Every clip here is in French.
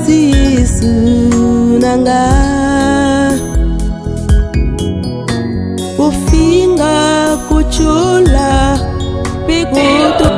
sisu nanga ufinga kuchula pikuto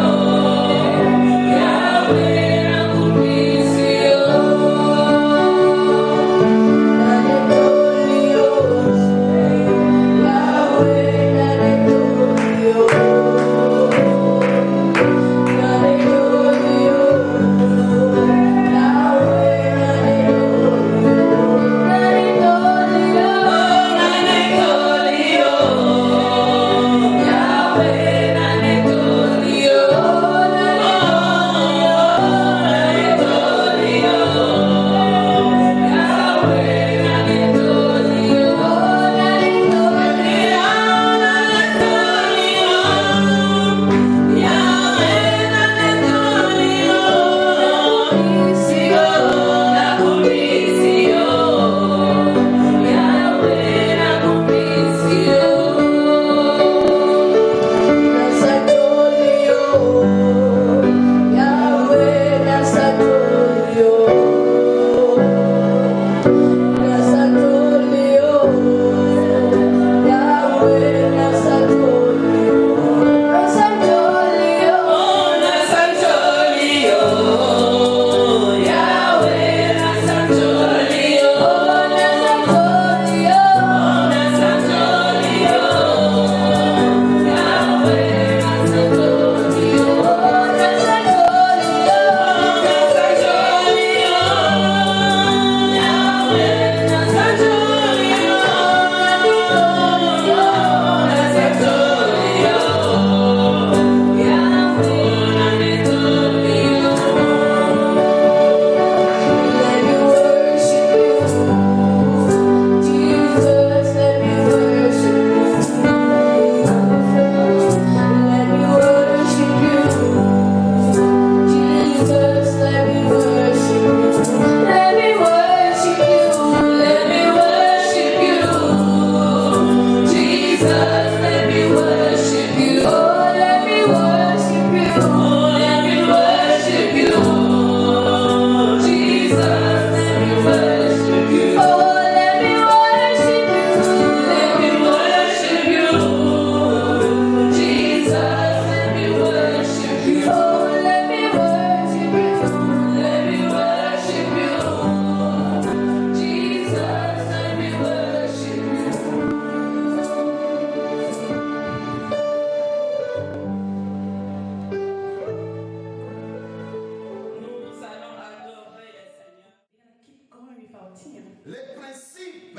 les principes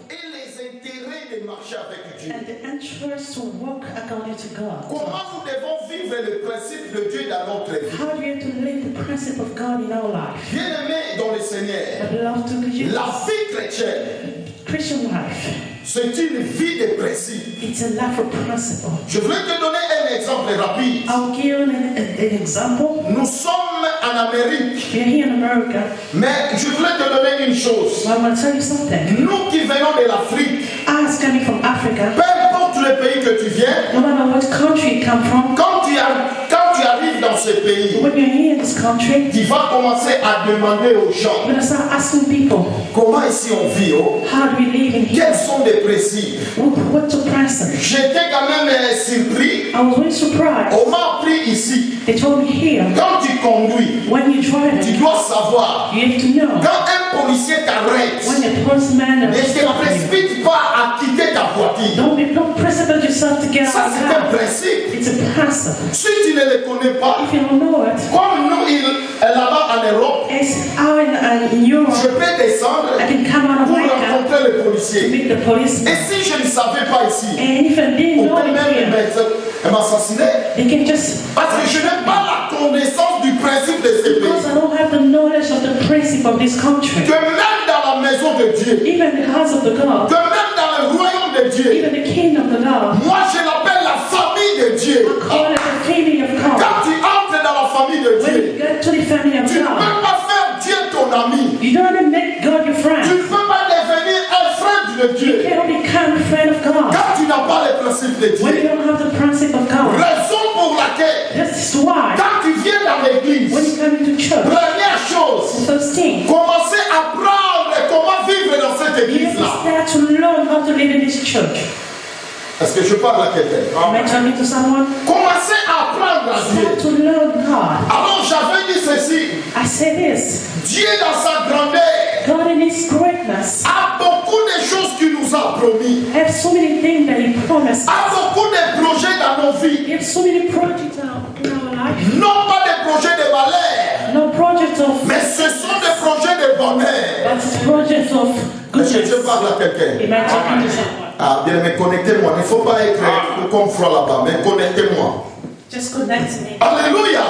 et les intérêts de marcher avec Dieu. And the interest to walk according to God. Comment nous devons vivre le principe de Dieu dans notre vie? How do you have to live the principle of God in our life? Bien-aimés dans le Seigneur, la vie chrétienne, Christian life, c'est une vie de principe. it's a life of principle. Je voulais te donner un exemple rapide. I'll give you an example. Nous sommes en Amérique, We're here in America. mais je voulais te donner une chose. I want to tell you something. Nous qui venons de l'Afrique, Us coming from Africa, peu importe le pays que tu viens, no matter what country you come from, quand tu arrives dans ce pays, when you're here in this country, tu vas commencer à demander aux gens you're going to start asking people, comment ici on vit, how do we live in here? quels sont les principes. What's the present? J'étais quand même surpris. I was really surprised. On m'a appris ici, They told me here, quand tu conduis, when you drive tu it, dois savoir, you have to know. quand un policier t'arrête, When the policeman ne te stops you, précipite pas à quitter ta voiture. don't precipitate yourself to get out Ça, of c'est the un car. principe. It's a principle. Si tu ne le connais pas, If you don't know it, comme nous, là-bas en Europe, it's out in Europe. je peux descendre I can come out of pour my car, rencontrer le policier. meet the policeman. Et si je ne savais pas ici, And if I didn't on know peut it même here, m'assassiner. they can just, Parce que je n'ai pas la connaissance du principe de ce because pays. I don't have the knowledge of the principle of this country. Que même dans la maison de Dieu, Even the house of the God, que même dans le royaume de Dieu, even the kingdom of the God, moi je l'appelle la famille de Dieu. I call it the kingdom of God. Quand tu entres dans la famille de When you Dieu, get to the family of tu ne peux God, pas faire Dieu ton ami. you don't only make God your Tu friend, ne peux pas devenir un frère de you Dieu cannot become a friend of God quand tu n'as pas le principe de when you Dieu. don't have the principle of God. Raison pour laquelle, This is why quand tu viens dans l'église, when you come into church, première the chose, first thing, Start to learn how to live in this church. Est-ce que je parle à quelqu'un? Am I talking to someone? Commencez à apprendre à Start Dieu. to learn God. Alors j'avais dit ceci. I say this. Dieu dans sa grandeur God in His greatness a beaucoup de choses qu'il nous a promis. have so many things that He promised. A beaucoup de projets dans nos vies. He has so many projects in our life. Non pas des projets de malheur, No projects of, mais ce sont des projets de bonheur. but it's projects of Est-ce que goodness. je parle à quelqu'un? Am I talking to someone? Ah bien, mais connectez-moi. Il ne faut pas être comme froid là-bas, mais connectez-moi. Just connect me. Alléluia.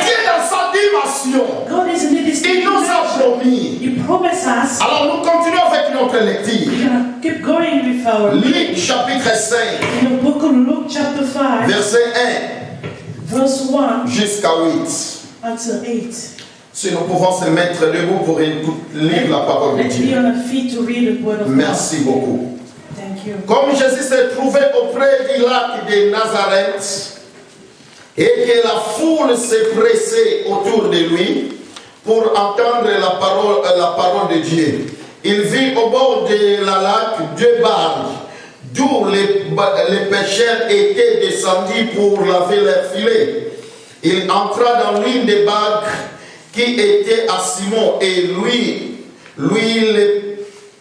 Dieu dans sa dimension, God is in this il nous a promis. He promised us. Alors nous continuons avec notre lecture. We're gonna keep going with our Luc chapitre 5, in the book of Luke chapter 5, verset verse 1 1 jusqu'à 8. until 8. Si nous pouvons se mettre debout pour lire la parole de Let's be Dieu. on our feet to read the word of Merci beaucoup. God. Thank you. Comme Jésus s'est trouvé auprès du lac de Nazareth et que la foule s'est pressée autour de lui pour entendre la parole de Dieu, il vit au bord de la lac 2 barques d'où les pêcheurs étaient descendus pour laver leurs filets. Il entra dans l'une des barques qui était à Simon et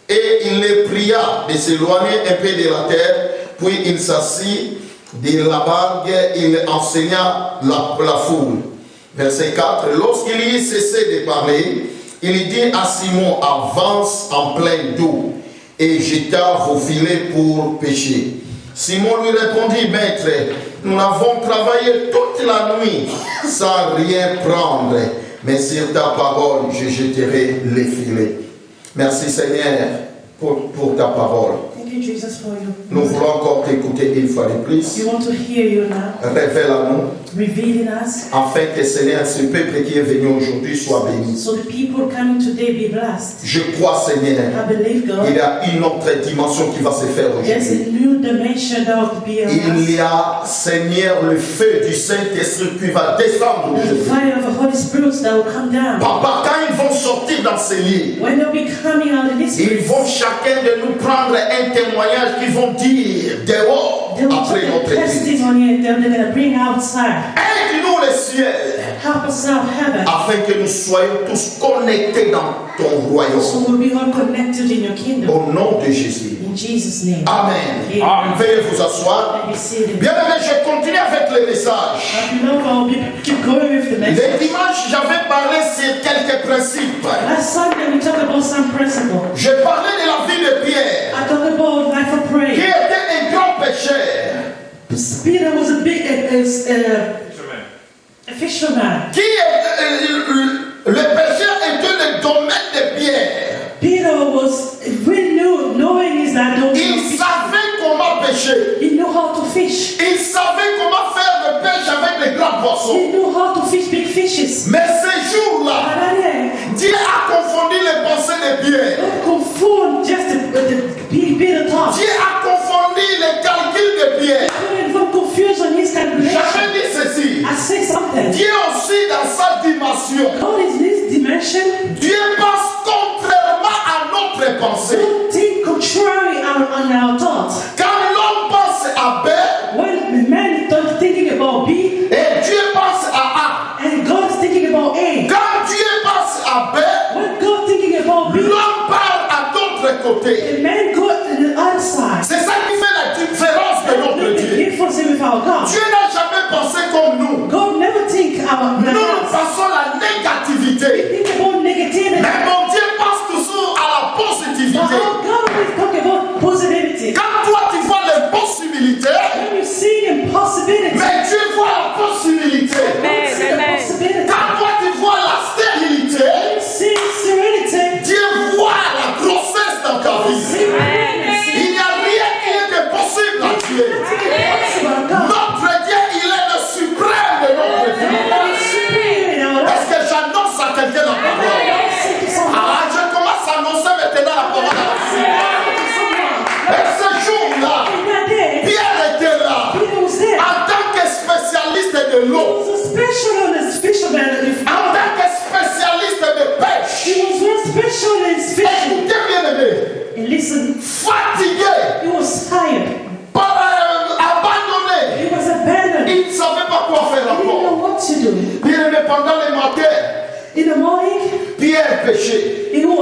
il les pria de s'éloigner un peu de la terre, puis il s'assit de la barque, il enseigna la foule. Verset 4, lorsqu'il y cessait de parler, il dit à Simon, avance en pleine d'eau et jeta vos filets pour pêcher. Simon lui répondit, maître, nous avons travaillé toute la nuit sans rien prendre, mais sur ta parole, je jeterai les filets. Merci Seigneur pour ta parole. Thank you, Jesus, for you. Nous voulons encore t'écouter une fois de plus. We want to hear you now, Révèle à nous, revealing us, afin que Seigneur, ce peuple qui est venu aujourd'hui soit béni. so the people coming today be blessed. Je crois Seigneur, I believe, il God, y a une autre dimension qui va se faire there's aujourd'hui. a new dimension that will be on Il us. y a Seigneur le feu du Saint-Esprit qui va descendre The aujourd'hui. fire of the Holy Spirit that will come down. Papa, quand ils vont sortir dans ces lieux, When they'll be coming out of this ils place, vont chacun de nous prendre un témoignage qu'ils vont dire dehors they will après take a notre église. testimony and they're going to bring outside. Aide-nous les cieux Help us out heaven, afin que nous soyons tous connectés dans ton royaume. so we'll be all connected in your kingdom. Au nom de Jésus. In Jesus' name. Amen. Amen. Veuillez vous asseoir. Let me see them. Bien aimé, je continue avec le message. Beloved, I'll keep going with the message. Le dimanche, j'avais parlé sur quelques principes. Last Sunday we talked about some principles. Je parlais de la vie de Pierre, I talked about life of qui prayer. était un grand pécheur, Peter was a big a fisherman. le péché était le domaine de Pierre. Peter was really knowing is that Il savait comment pêcher. he knew how to fish. Il savait comment faire de pêche avec les grands poissons. He knew how to fish big fishes. Mais ce jour-là, Dieu a confondu les pensées de Pierre. Don't confund just the Peter thought. Dieu a confondu les calculs de Pierre. Don't confuse on his calculation. J'avais dit ceci. I say something. Dieu aussi dans sa dimension. God is this dimension. Dieu pense contrairement à notre pensée. Don't think contrary on our thoughts. Quand l'homme pense à B, When man is thinking about B et Dieu pense à and God is thinking about A. A. Quand Dieu pense à B, When God thinking about B, l'homme parle à d'autres côtés. the man go to the other side. C'est ça qui fait la différence de notre Look the Dieu. difference with our God. Dieu n'a jamais pensé comme nous. God never think about Nous, nous us. pensons la négativité. Think about negativity. Mais mon Dieu pense toujours à la But positivité. our God always talk about positivity. Quand toi tu vois les possibilités, When you see impossibility, mais Dieu voit la possibilité. God see the possibility. Quand toi tu vois la stérilité, You see serenity. Dieu voit la grossesse dans ta vie.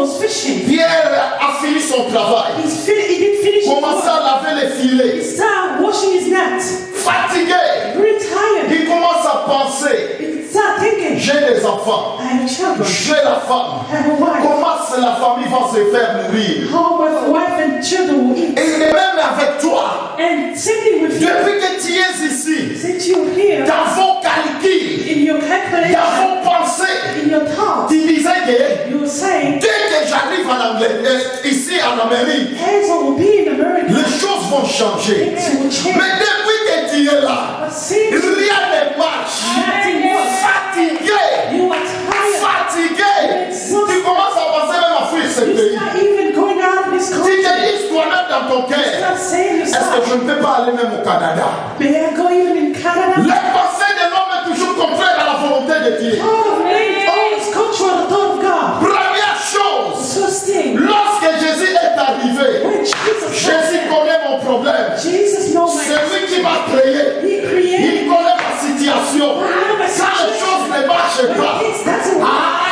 was fishing. Pierre a fini son travail. He didn't finish his Commence work. à laver les He filets. started washing his net. Fatigué. Very tired. Il commence à penser. He started thinking, J'ai des enfants. I have children. J'ai la femme. I have a wife. Comment la famille va se faire nourrir? How my wife and children will eat. Et il est même avec toi. And same thing with you. Depuis que tu es ici, Since you're here, dans vos calculs, in your calculation, dans vos pensées, in your thoughts, tu disais que you will say, dès que j'arrive en Angleterre, ici en Amérique, as I will be in America, les choses vont changer. things will change. Mais depuis que tu es là, But since rien ne marche. nothing works, Fatigué, you are tired. fatigué. Tu commences à penser même à fuir ce You pays. start even going out of this Tu country. te dis toi-même dans ton cœur, Start saying est-ce que yourself, je ne peux pas aller même au Canada? may I go even in Canada? Les pensées de l'homme est toujours contraire à la volonté de Dieu. Thought of me always control the thought of God. Première chose, First thing, lorsque Jésus est arrivé, when Jesus Jésus connaît mon problème. Jesus knows my C'est lui qui m'a créé. He created Il connaît ma situation. Quand les choses ne marchent pas,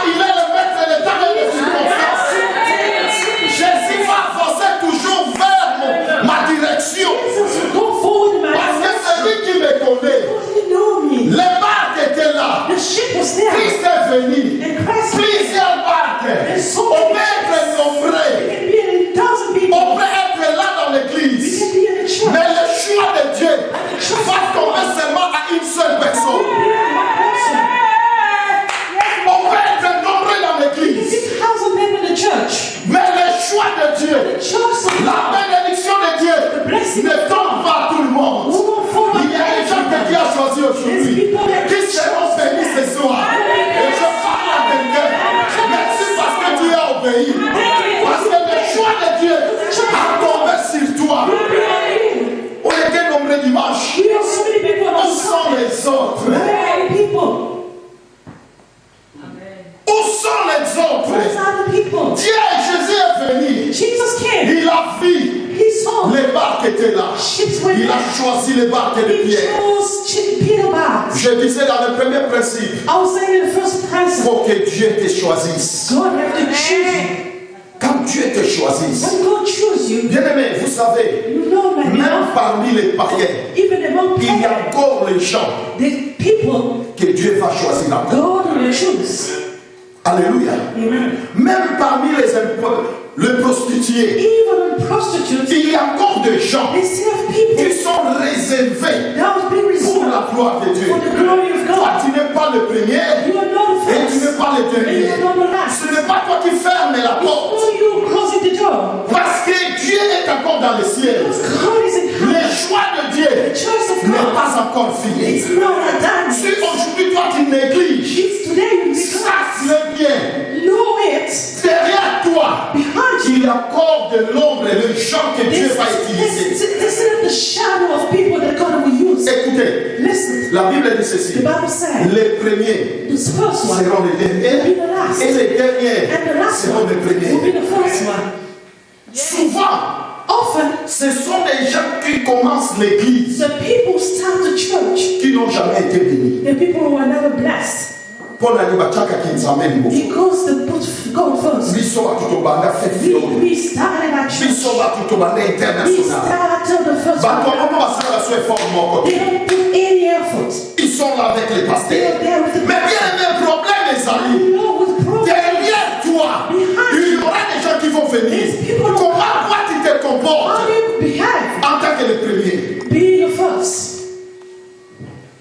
il est le maître de temps et des circonstances. Jésus va avancer toujours vers ma direction. Jesus will go forward in my Parce que life. c'est lui qui me connaît. You know me. Les barques étaient là. The ship was there. Christ est venu. And Christ Plusieurs barques. On peut être nombreux. can be in 1,000 people. On peut être là dans We l'église. can be in the church. Mais le choix de Dieu va tomber seulement à une seule personne. On peut être nombreux dans l'église. 1,000 people in the church. Mais le choix de The Dieu, church of la bénédiction de Dieu ne tombe pas à tout le monde. Il y a des gens que Dieu a choisis aujourd'hui qui seront bénis ce soir. Et je parle à quelqu'un. Merci parce que tu as obéi. Parce que le choix de Dieu a tombé sur toi. On était nombreux dimanche. We have so many people Où on sont Sunday. les autres? Where are the people? Où sont les autres? Where are the people? Dieu, Jésus est venu. Jesus came. Il a vu. He saw Les barques étaient là. ships were Il a there. choisi les barques de He Pierre. chose Peter bags. Je disais dans le premier principe, I was saying in the first il person, faut que Dieu te choisisse. God have to choose you. Quand Dieu te choisisse, When God chooses you, bien aimé, vous savez, you know that même parmi les païens, even among il y a people, encore les gens the people que Dieu va choisir encore. God will choose. Alléluia. Amen. Même parmi les prostituées, Even in prostitutes, il y a encore des gens they still have people qui sont réservés that was being pour reserved la gloire de Dieu. for the glory of Toi, God. tu n'es pas le premier You are not the et tu n'es first. pas le And dernier. you are not the last. Ce n'est pas toi qui fermes la porte. Before you closing the door, Parce que Dieu est encore dans le ciel. because God is in Le heaven. choix de Dieu The choice of n'est God pas encore fini. is not done. Si aujourd'hui toi tu négliges, It's today you become. sache-le bien. Know it. Derrière toi, Behind you. il y a encore de l'ombre et de gens que Dieu va utiliser. This is the shadow of people that God will use. Écoutez, Listen, la Bible dit ceci. the Bible says, Les premiers the first one seront les derniers will be the last, et les derniers and the last seront one les will be premiers. the first one. Souvent, Often, ce sont des gens qui commencent l'église the people start the church, qui n'ont jamais été bénis. the people who are never blessed, Paul a dit bachaka kinzame libo. because they put God first. Biso batutobanda fefio. We started our church. Biso batutobanda We international. started the first Bato one. mama basala so effort moko. They don't put any effort. Ils sont là avec les They pasteurs. are there with the Mais bien le problème est ali. You know with problems. Derrière toi, il y aura des gens qui vont venir. Comment toi tu te comportes How do you behave? en tant que le premier? Be the first.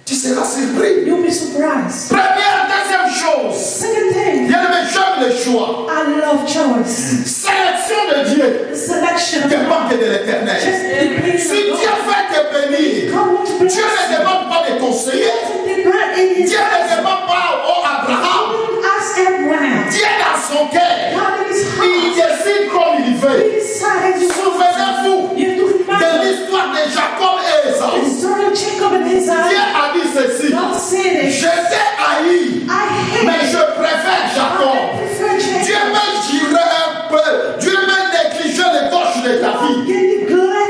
Tu seras surpris. You'll be surprised. Première, deuxième chose. Second thing, Bien aimé, j'aime le choix. I love choice. Sélection de Dieu The selection of dépend God. de l'éternel. Just depends Si on Dieu God. fait te bénir, God wants to bless Dieu ne you. demande pas de conseiller. Did not in his Dieu ne demande pas au Abraham. ask Abraham. Dieu dans son cœur, God in his il heart. décide comme il veut. He decided to Souvenez-vous You have to de remember l'histoire de Jacob et the Esaü. story of Jacob and his Dieu eyes. a dit ceci. God said it. Je t'ai haï, I mais hate je préfère Jacob. I prefer Dieu Jacob. m'a giré un peu. Dieu m'a négligé les gauches de ta vie. Get glad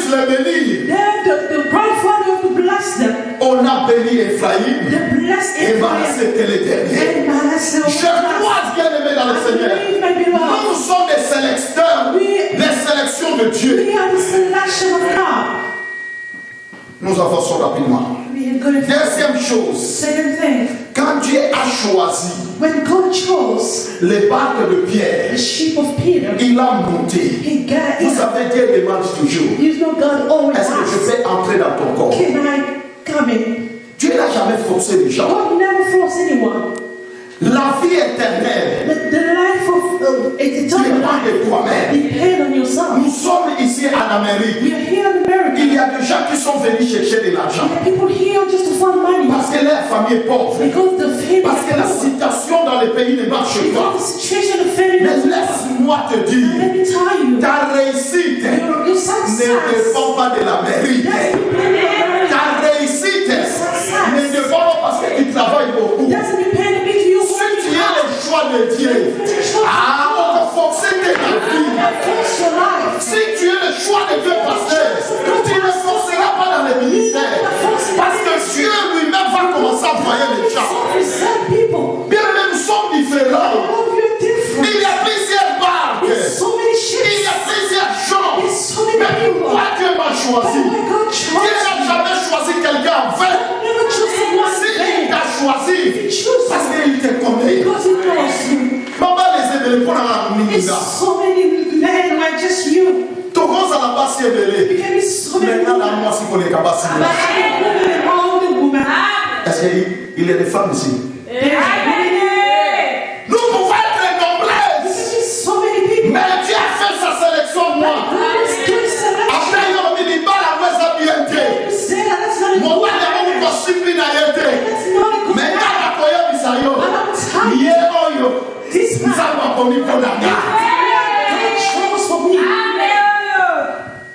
puisse les bénir. The grandfather to bless them. On a béni Ephraïm The blessed et Ephraim. Manassé était le dernier. And Manasseh was Je crois, bien-aimé dans le Seigneur, nous sommes des sélecteurs, des sélections de Dieu. We are the selection of God. Nous avançons rapidement. We are going to Deuxième chose, second thing. quand Dieu a choisi When God chose les barques de Pierre, the sheep of Peter, il a monté. He got Vous savez, Dieu demande toujours, You know God always est-ce que je asks, peux entrer dans ton corps? can I come in? Dieu n'a jamais forcé les gens. God never forced anyone. La vie éternelle The life of eternal dépend life de toi-même. depends on yourself. Nous sommes ici en Amérique. We are here in America. Il y a des gens qui sont venus chercher de l'argent There are people here just to find money parce que leur famille est pauvre, because the family parce que la situation dans les pays ne marche pas. because the situation of the family Mais is laisse-moi te dire, Let me tell you, ta réussite your ne success dépend pas de l'Amérique. doesn't depend on America. Ta réussite ne dépend pas parce que tu travailles beaucoup. Doesn't depend on you Si tu as le choix de Dieu, on va forcer ta vie. Force your life. Si tu as le choix de Dieu, pasteur, tu ne forceras pas dans le ministère. Parce que Dieu lui-même va commencer à envoyer les gens. Some people, Bien même, nous sommes différents. all of you are different. Il y a plusieurs barques. There's so many Il y a ships. plusieurs gens. There's so many Mais people. pourquoi Dieu m'a But choisi? why God Dieu chose n'a you? jamais choisi quelqu'un en vain. Never chose someone Si in il t'a choisi, choose parce someone qu'il te connaît. because He knows you. Maman les aimés pour la There's minisa. so many men like just you. Togo à la base est belé. There can be so many Maintenant, women. dans moi, si on est capable de But I am women and all the women. est-ce qu'il y a des femmes ici? There's many. Nous pouvons être nombreuses. There's so many people. Mais Dieu a fait sa sélection, moi. God is doing selection. Après, il y a mis des balles à moi, ça bien été. You say that that's not a Mon good père n'a pas eu possible à y été. That's not a good Mais man. quand la koya bisayo, yé oyo, This nous man, avons connu pour la gare. God chose for me.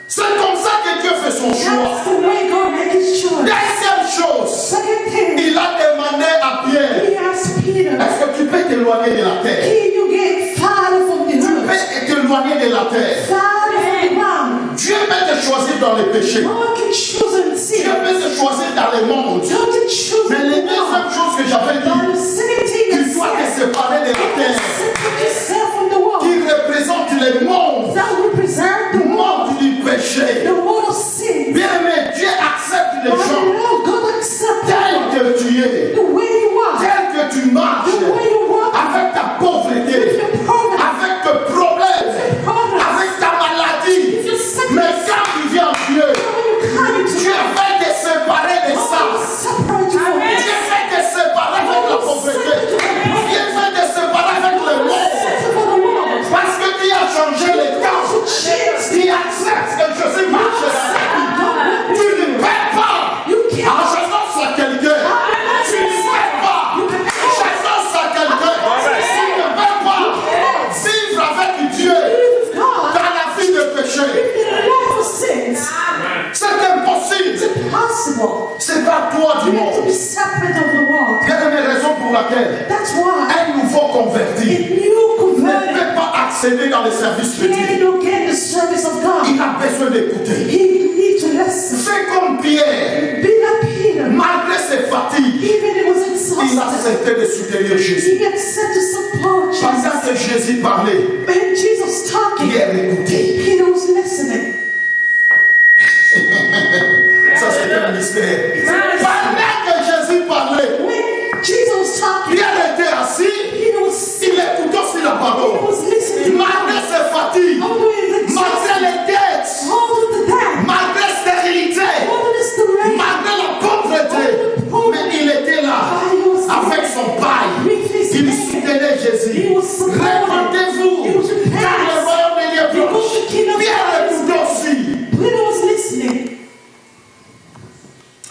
C'est comme ça que Dieu fait son choix. That's the way God made His choice. Deuxième chose, Second thing, il a demandé à Pierre, He asked Peter, est-ce que tu peux t'éloigner de la terre? can you get farther from the Tu earth? peux t'éloigner de la terre. Farther from the ground. Dieu peut te choisir dans les péchés. God can choose and see. Dieu peut te choisir dans les mondes. God can choose Mais les and deuxième chose que j'avais But dit, the second thing tu is dois te séparer de la terre separate yourself from the world. qui représente les mondes, That represent the le world, monde du péché. the world of sin. Bien aimé, Dieu accepte les But gens now God accepts tels que tu es, the way you are, tels que tu marches, the way you walk, avec ta pauvreté, your problem, avec tes problèmes, avec ta maladie. your sickness. Mais quand tu viens en Dieu, When you come into Dieu life, va te séparer de God ça. will separate you from Dieu this. va te séparer avec la pauvreté. Dieu va te séparer avec le monde. Settle for the world. Parce que tu as changé les temps. To change. Tu acceptes que Jésus marche dans ta vie. Tu ne perds pas. You can't. Alors j'annonce à quelqu'un. Tu ne perds pas. J'annonce à quelqu'un. Tu ne perds pas. Vivre avec Dieu With God, dans la vie de péché. in a life of sins, C'est impossible. possible. C'est pas toi du You have to monde. be separate of the world. Il y a une raison pour laquelle That's why un nouveau converti if you ne convert, peut pas accéder dans les services can chrétiens. you get the service of God? Il a besoin d'écouter. He needs to listen. Fais comme Pierre. Be like Peter. Malgré ses fatigues, Even he was il a exhausted. accepté de soutenir Jésus. He accepted to support Pendant Jesus. que Jésus parlait, When Jesus talking, Pierre écoutait. Peter was listening. Ça, c'est un mystère. Pendant que Jésus parlait, When Jesus was talking, Pierre était assis, Peter was il écoutait aussi la He parole. was listening. Malgré ses fatigues, Although he was malgré exhausted, les dettes, all of the time, malgré la stérilité, all of the story, malgré la pauvreté, mais il était là avec son paille. Il soutenait Jésus. Répandez-vous, car le royaume de Dieu est proche. Pierre écoutait aussi. Peter was listening.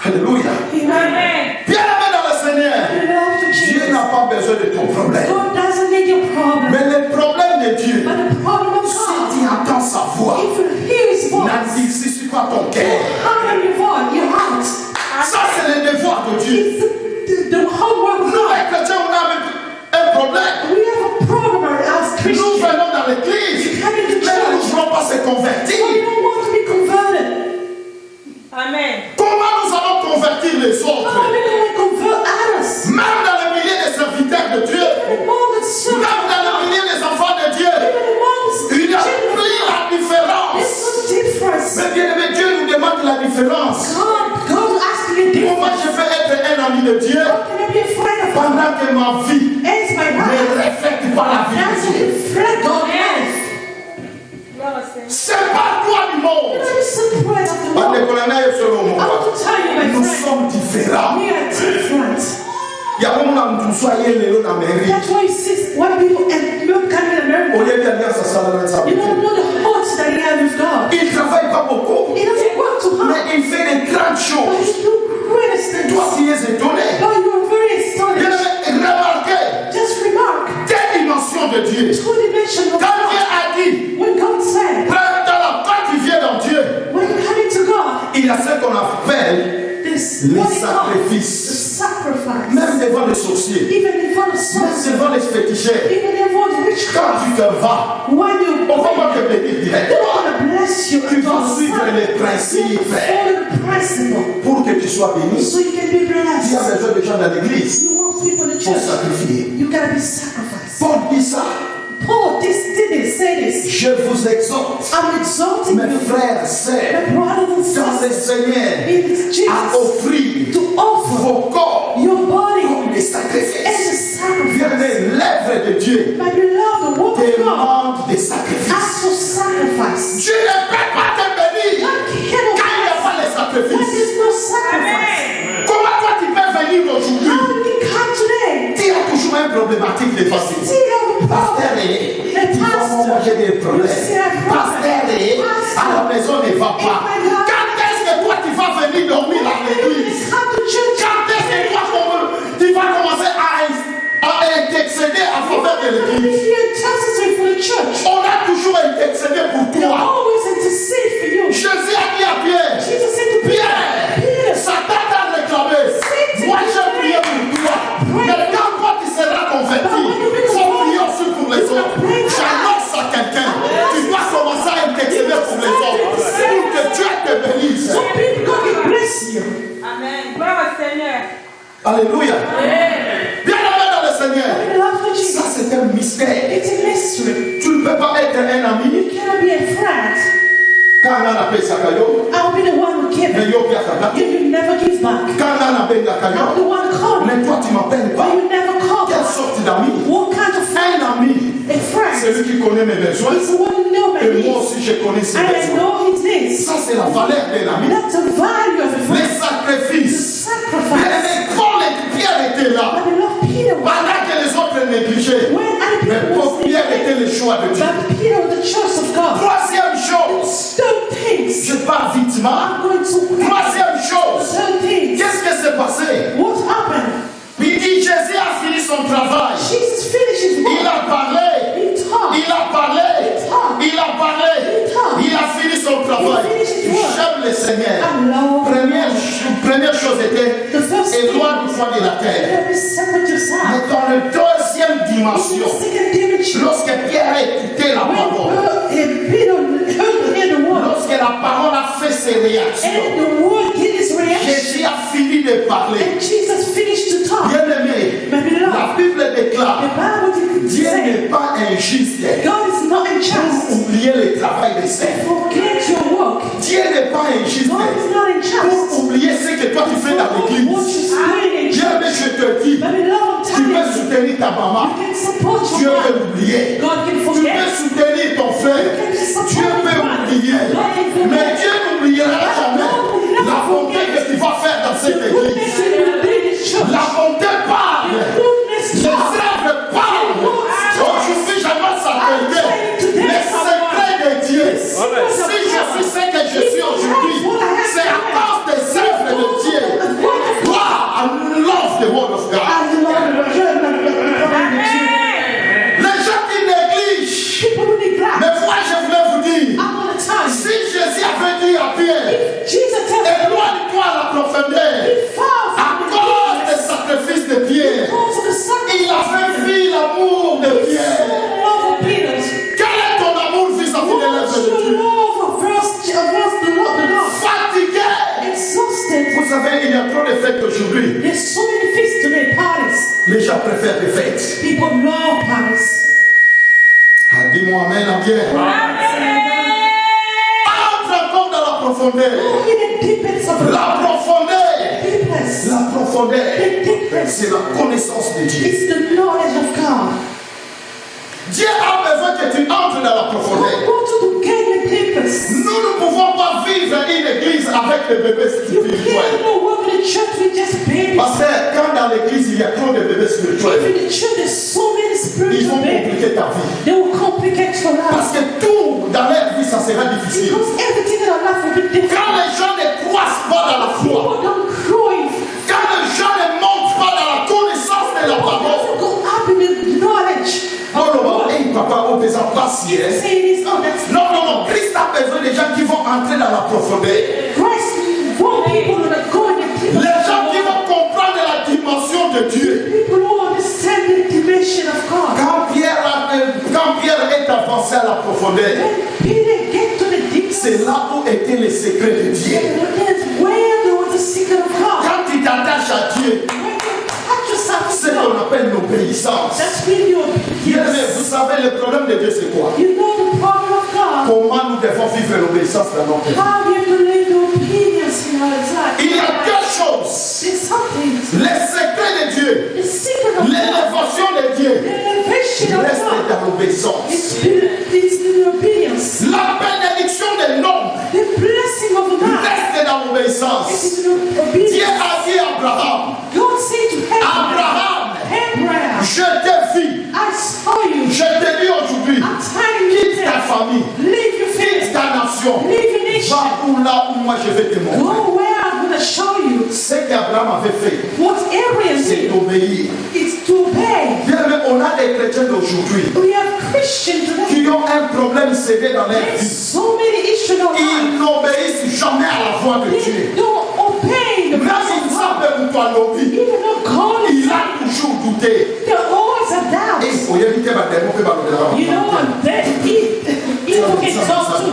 Alléluia. Amen. Bien aimé dans le Seigneur, Love to Dieu Jesus. n'a pas besoin de ton problème. God doesn't need your problem, Mais le problème de Dieu, but the problem of si God, tu entends sa voix, if you hear His voice, n'existe pas ton cœur. harden your voice, your heart. Ça, c'est le devoir de Dieu. It's the homework of Nous, God. les chrétiens, on a un problème. We have a problem as Nous Christians. venons dans l'église, mais nous ne voulons pas se We convertir. don't want to be converted. difference. Mais bien aimé, Dieu nous demande la différence. God asking you Comment difference. je peux être un ami de Dieu How can I be a friend of God? pendant que ma vie Ends my ne life. reflète pas la vie That's de a Dieu? reflect on life. C'est pas toi du monde. You're not a separate of the world. I I want to tell you, my Nous friend, sommes différents. we are different. Il y a vraiment un tout soyez le dans mairie. That's why you see when people and look coming in America, Au lieu d'aller à sa salle de you don't know the heart that he has with God. il ne travaille pas beaucoup, He doesn't work too hard, mais il fait des grandes but choses. he do greatest things. Toi, tu es étonné. Oh, you are very Bien astonished. aimé, remarquez Just remark des dimensions de Dieu. two dimensions of Quand Dieu God. a dit, When God said, quand tu viens dans Dieu, when you come into God, il y a ce qu'on appelle this les what he calls the sacrifices. sacrifice. Même devant les sorciers, Even in front of même sorcery, devant les féticheurs, even in front of quand witchcraft, tu te vas, when you on va pas te bénir they directement. want to bless you, Tu vas suivre les principes follow the principle pour que tu sois béni. so you can be Tu as blessed. besoin de gens dans l'église You want people in the pour church, sacrifier. you gotta be sacrificed. Paul dit ça. Paul didn't say this. Je vous exhorte, I'm exalting mes you, frères, sœurs, my brothers and dans le sisters, Seigneur, in à Jesus, offrir to offer vos corps your body comme des as sacrifices. a Bien sacrifice. aimé, l'œuvre de Dieu My beloved, the work of God demande des sacrifices. asks for sacrifice. Dieu ne peut pas te bénir God quand il n'y a cannot pas les bless sacrifices. when there's no sacrifice. Comment toi tu peux venir aujourd'hui? How you can come today? Tu as toujours une problématique de facile. See, you have a Pasteur, problem. moi j'ai des problèmes. Pasteur, à la maison ne va pas. Quand est-ce que toi tu vas venir dormir à l'église? Come to church. Quand est-ce que toi tu vas commencer à intercéder à faveur de If l'église? you intercede for the church, On a toujours intercédé pour they toi. always intercede for you. Jésus a dit à Pierre, Jesus said to Peter, Pierre, Satan t'a réclamé. Moi j'ai prié pour toi. Mais quand toi tu seras converti, il faut prier aussi pour les autres. J'annonce à quelqu'un, tu dois commencer à intercéder pour les autres. Pour que Dieu te bénisse. so people God can bless you. Amen. Gloire au Seigneur. Alléluia. Bien aimé dans le Seigneur. In the love of Ça Jesus, c'est un mystère. it's a mystery. Tu ne peux pas être un ami You cannot be a friend. quand on a appelé Sakayo. I'll be the one who give Mais it. yo pia Sakayo. You never give back. Quand on a appelé I'm the Sakayo. one calling. Mais toi tu m'appelles But pas. you never call Quelle back. sorte d'ami? What kind of friend? Un ami, A friend. c'est lui qui connaît mes besoins. He's the one who knows my Et moi needs. aussi je connais ses And I besoins. know his needs. Ça c'est la valeur d'un ami. That's the value of a Les friend. sacrifices. Sacrifice. Mais Paul et Pierre étaient là. But I love Peter. Pendant que les autres négligeaient. When other Mais people pour was Pierre était le choix de Dieu. but Peter was the choice of God. Troisième chose. Third things. Je parle vite. I'm going to Troisième chose. third things. Qu'est-ce qui s'est passé? What happened? Il dit Jésus a fini son travail. Jesus finished his Il work. a parlé. He taught. Il a parlé. Il a parlé. Il a fini son travail. J'aime le Seigneur. I love Première chose était the first thing. éloigne-toi de la terre. You have to separate yourself. Mais dans la deuxième In dimension, the second dimension, lorsque Pierre a écouté la parole, when Peter heard the word, lorsque la parole a fait ses réactions, and the word did his reaction, Jésus a fini de parler. and Jesus finished to talk. Bien aimé, My beloved, la Bible the déclare Bible didn't Dieu say n'est pas injuste God is not pour unjust. oublier le travail des saints. Forget your work. Dieu n'est pas injuste God is not unjust. pour oublier ce que toi tu fais dans What l'église. you're doing in Bien church. aimé, je te dis, My beloved, tu tell peux you, soutenir ta maman, you can support Dieu your peut wife. l'oublier. God can Tu forget. peux soutenir ton frère, Dieu peut oublier. Mais Dieu n'oubliera jamais la bonté que tu vas faire dans cette Goodness église. you will do in this church. La bonté parle. Goodness Les talk. œuvres parlent. Aujourd'hui, j'avance à quelqu'un. Les secrets de Dieu. Si je suis ce que je suis aujourd'hui, c'est à cause des œuvres de Dieu. Toi, I love the word of God. Les gens qui négligent. People who neglect. Mais moi, je voulais vous dire, I'm on the time. si Jésus avait dit à Pierre, Jesus tells me, éloigne-toi à la profondeur, far à from the cause des sacrifices de Pierre, cause of the il sacrifice. avait vu l'amour de Pierre. Love of Peter. Quel est ton amour vis-à-vis de l'œuvre What's de your Dieu? love of the Lord? Fatigué. Exhausted. Vous savez, il y a trop de fêtes aujourd'hui. There's so many feasts today, parties. Les gens préfèrent les fêtes. People love parties. Ah, dis-moi amen, bien. Entre encore dans la profondeur. Go in the deepest of the La profondeur. deepest. La profondeur. The deepest. C'est la connaissance de Dieu. It's the knowledge of God. Dieu a besoin que tu entres dans la God profondeur. wants you to gain the deepest. Nous ne pouvons pas vivre une église avec les bébés You spirituels. can't work in the church with just babies. Parce que quand dans l'église il y a trop de bébés If spirituels, in the church there's so many ils spiritual vont babies, compliquer ta vie. they will complicate your life. Parce que tout dans leur vie ça sera difficile. Because everything in our life will be different. Quand les gens ne croissent pas dans la foi, People don't grow in. quand les gens ne montent pas dans la connaissance de la parole, Doesn't go up in the knowledge. oh non, hey, papa, on peut s'en passer. You say this, oh, that's Non, non, non, Christ a besoin des gens qui vont entrer dans la profondeur. Christ. Want people that go in the deepest. Les gens qui vont comprendre la dimension de Dieu. People who understand the dimension of God. Quand Pierre est avancé à la profondeur, When Peter get to the deepest, c'est là où étaient les secrets de Dieu. that's where there was the secret of God. Quand tu t'attaches à Dieu, When you touch yourself c'est ce with qu'on God, appelle l'obéissance. that's when you Bien aimé, vous savez, le problème de Dieu, c'est quoi? You know the problem of God. Comment nous devons vivre l'obéissance dans notre vie? How we have to live the obedience in our life. Il y a deux choses. There's something. Les secrets de Dieu, The secret of God. l'élévation de Dieu, The elevation of reste God. dans l'obéissance. It's the obedience. La bénédiction de l'homme The blessing of God. reste dans l'obéissance. It's the Dieu obedience. a dit à Abraham, God said to Abraham, Abraham, je t'ai vu, I saw you. je te dis aujourd'hui, I'm telling you quitte ta that. famille, Leave your quitte family. ta nation, Leave your nation. va où là où moi je vais te montrer. Go where I'm going to show you. Ce qu'Abraham avait fait, What Abraham c'est did d'obéir. is to obey. Bien aimé, on a des chrétiens d'aujourd'hui We have Christians today. qui ont un problème sérieux dans leur There's vie. so many issues in our life. Ils n'obéissent jamais à la voix de Dieu. They don't obey the Même voice s'ils of God. savent que toi l'obéis, Even though God is il a toujours douté. there always a doubt. Et il faut éviter ma démon que ma démon. You know what? That evil can talk to.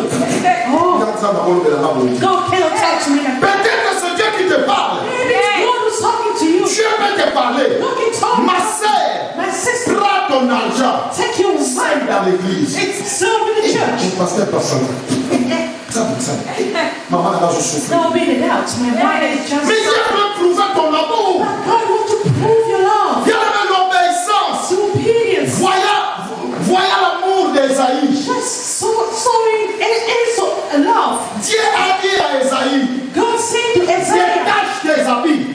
Oh, God cannot talk to me like that. Peut-être que c'est Dieu qui te parle. Maybe it's God who's talking to you. Dieu veut te parler. God can talk. Ma sœur, My sister, prends ton argent. take your Serve money. dans l'église. Serve in the church. Mon pasteur personne. Ça. Maman, là, je souffre. Don't beat it out. My mind is just. Mais Dieu veut prouver ton amour. God wants to prove your love. Dieu veut l'obéissance. To obedience. Voyez l'amour d'Ésaïe. Just sowing and so love. Dieu a dit à Ésaïe, God said to Isaiah, détache tes habits.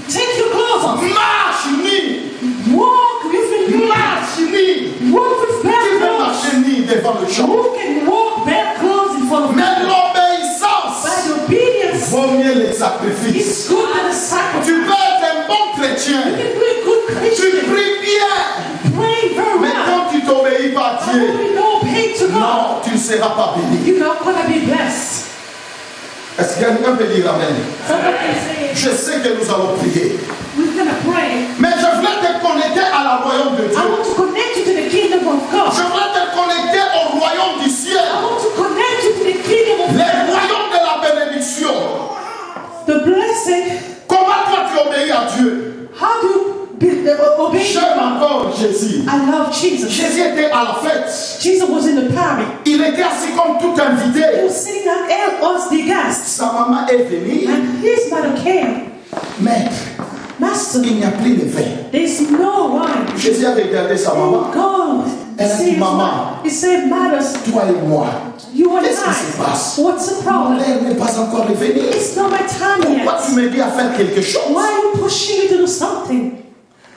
take your clothes off. Marche nu. Walk with me. Marche nu. Walk with Tu bare peux clothes. marcher nu devant le champ. Who can walk bare clothes in front of me? Mais l'obéissance By obedience vaut mieux les sacrifices. is good than a sacrifice. Tu peux être un bon chrétien. You can be a good Tu Christian. pries bien. Pray very Mais well. quand tu t'obéis pas à But Dieu, when you don't pay to God, non, tu ne seras pas béni. you're not going to be blessed. Est-ce que quelqu'un peut dire Amen? Somebody can say, Je sais que nous allons prier. we're going to pray. Mais je voulais te connecter à la royaume de I Dieu. want to connect you to the kingdom of Je God. voulais te connecter au royaume du I ciel. want to connect you to the kingdom of Le God. royaume de la bénédiction. The blessing. Comment toi tu obéis à Dieu? How do you obey J'aime God? encore Jésus. I love Jesus. Jésus était à la fête. Jesus was in the party. Il était assis comme tout He invité. was sitting down as the guest. Sa maman est venue. And his mother came. Maître, Master, il n'y a plus de vin. there's no wine. Jésus a regardé sa maman. And God Elle a dit, said, Maman, he said, mothers, toi et moi, you and qu'est-ce qui se I, passe? what's the problem? L'heure n'est pas encore revenue. It's not my time Pourquoi tu yet. me dis à faire quelque chose? Why are you pushing me to do something?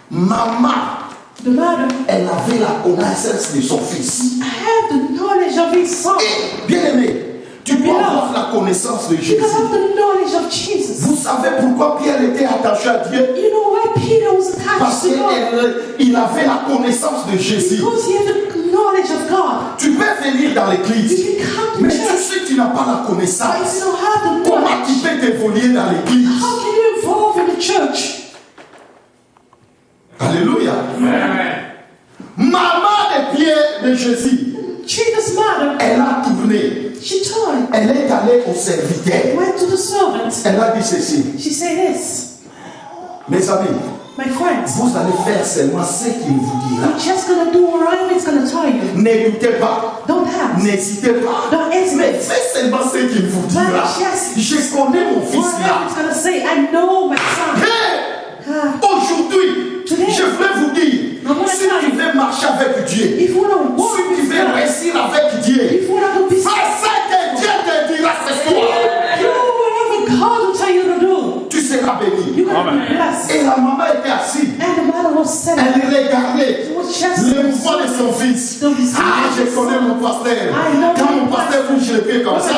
Maman, The mother, elle avait la connaissance de son fils. I have the knowledge of his son. Et bien aimé, tu dois avoir la connaissance de Jésus. Because of the knowledge of Jesus. Vous savez pourquoi Pierre était attaché à Dieu? You know why Peter was Parce attached to God? qu'il avait la connaissance de Jésus. Because he had the knowledge of God. Tu peux venir dans l'église, You can come to mais tu church, sais que tu n'as pas la but connaissance. you don't have the Comment tu knowledge. peux t'évoluer dans l'église? How can you evolve in the church? Alléluia. Maman de Pierre de Jésus, Jesus' mother, elle a tourné. she turned, Elle est allée au serviteur. went to the servant. Elle a dit ceci. She said this, Mes amis, my friends, vous allez faire seulement ce qu'il vous dira. you're just going to do whatever it's going to tell you. N'écoutez pas. Don't ask. N'hésitez pas. Don't Mais hesitate. faites seulement ce qu'il vous But dira. connais mon fils là. It's going to say, I know my son. Hey, aujourd'hui, Today, je voulais vous dire, si tu veux marcher avec Dieu, if you want to walk si tu with veux God, réussir avec Dieu, if you want to be fais ce que Dieu te dira ce soir. do whatever God will tell you to do. Tu seras béni. You're going to be blessed. Et la maman était assise. And the mother was sitting. Elle regardait She was just le mouvement de son fils. Ah, je connais mon pasteur. Quand mon pasteur bouge le pied comme ça,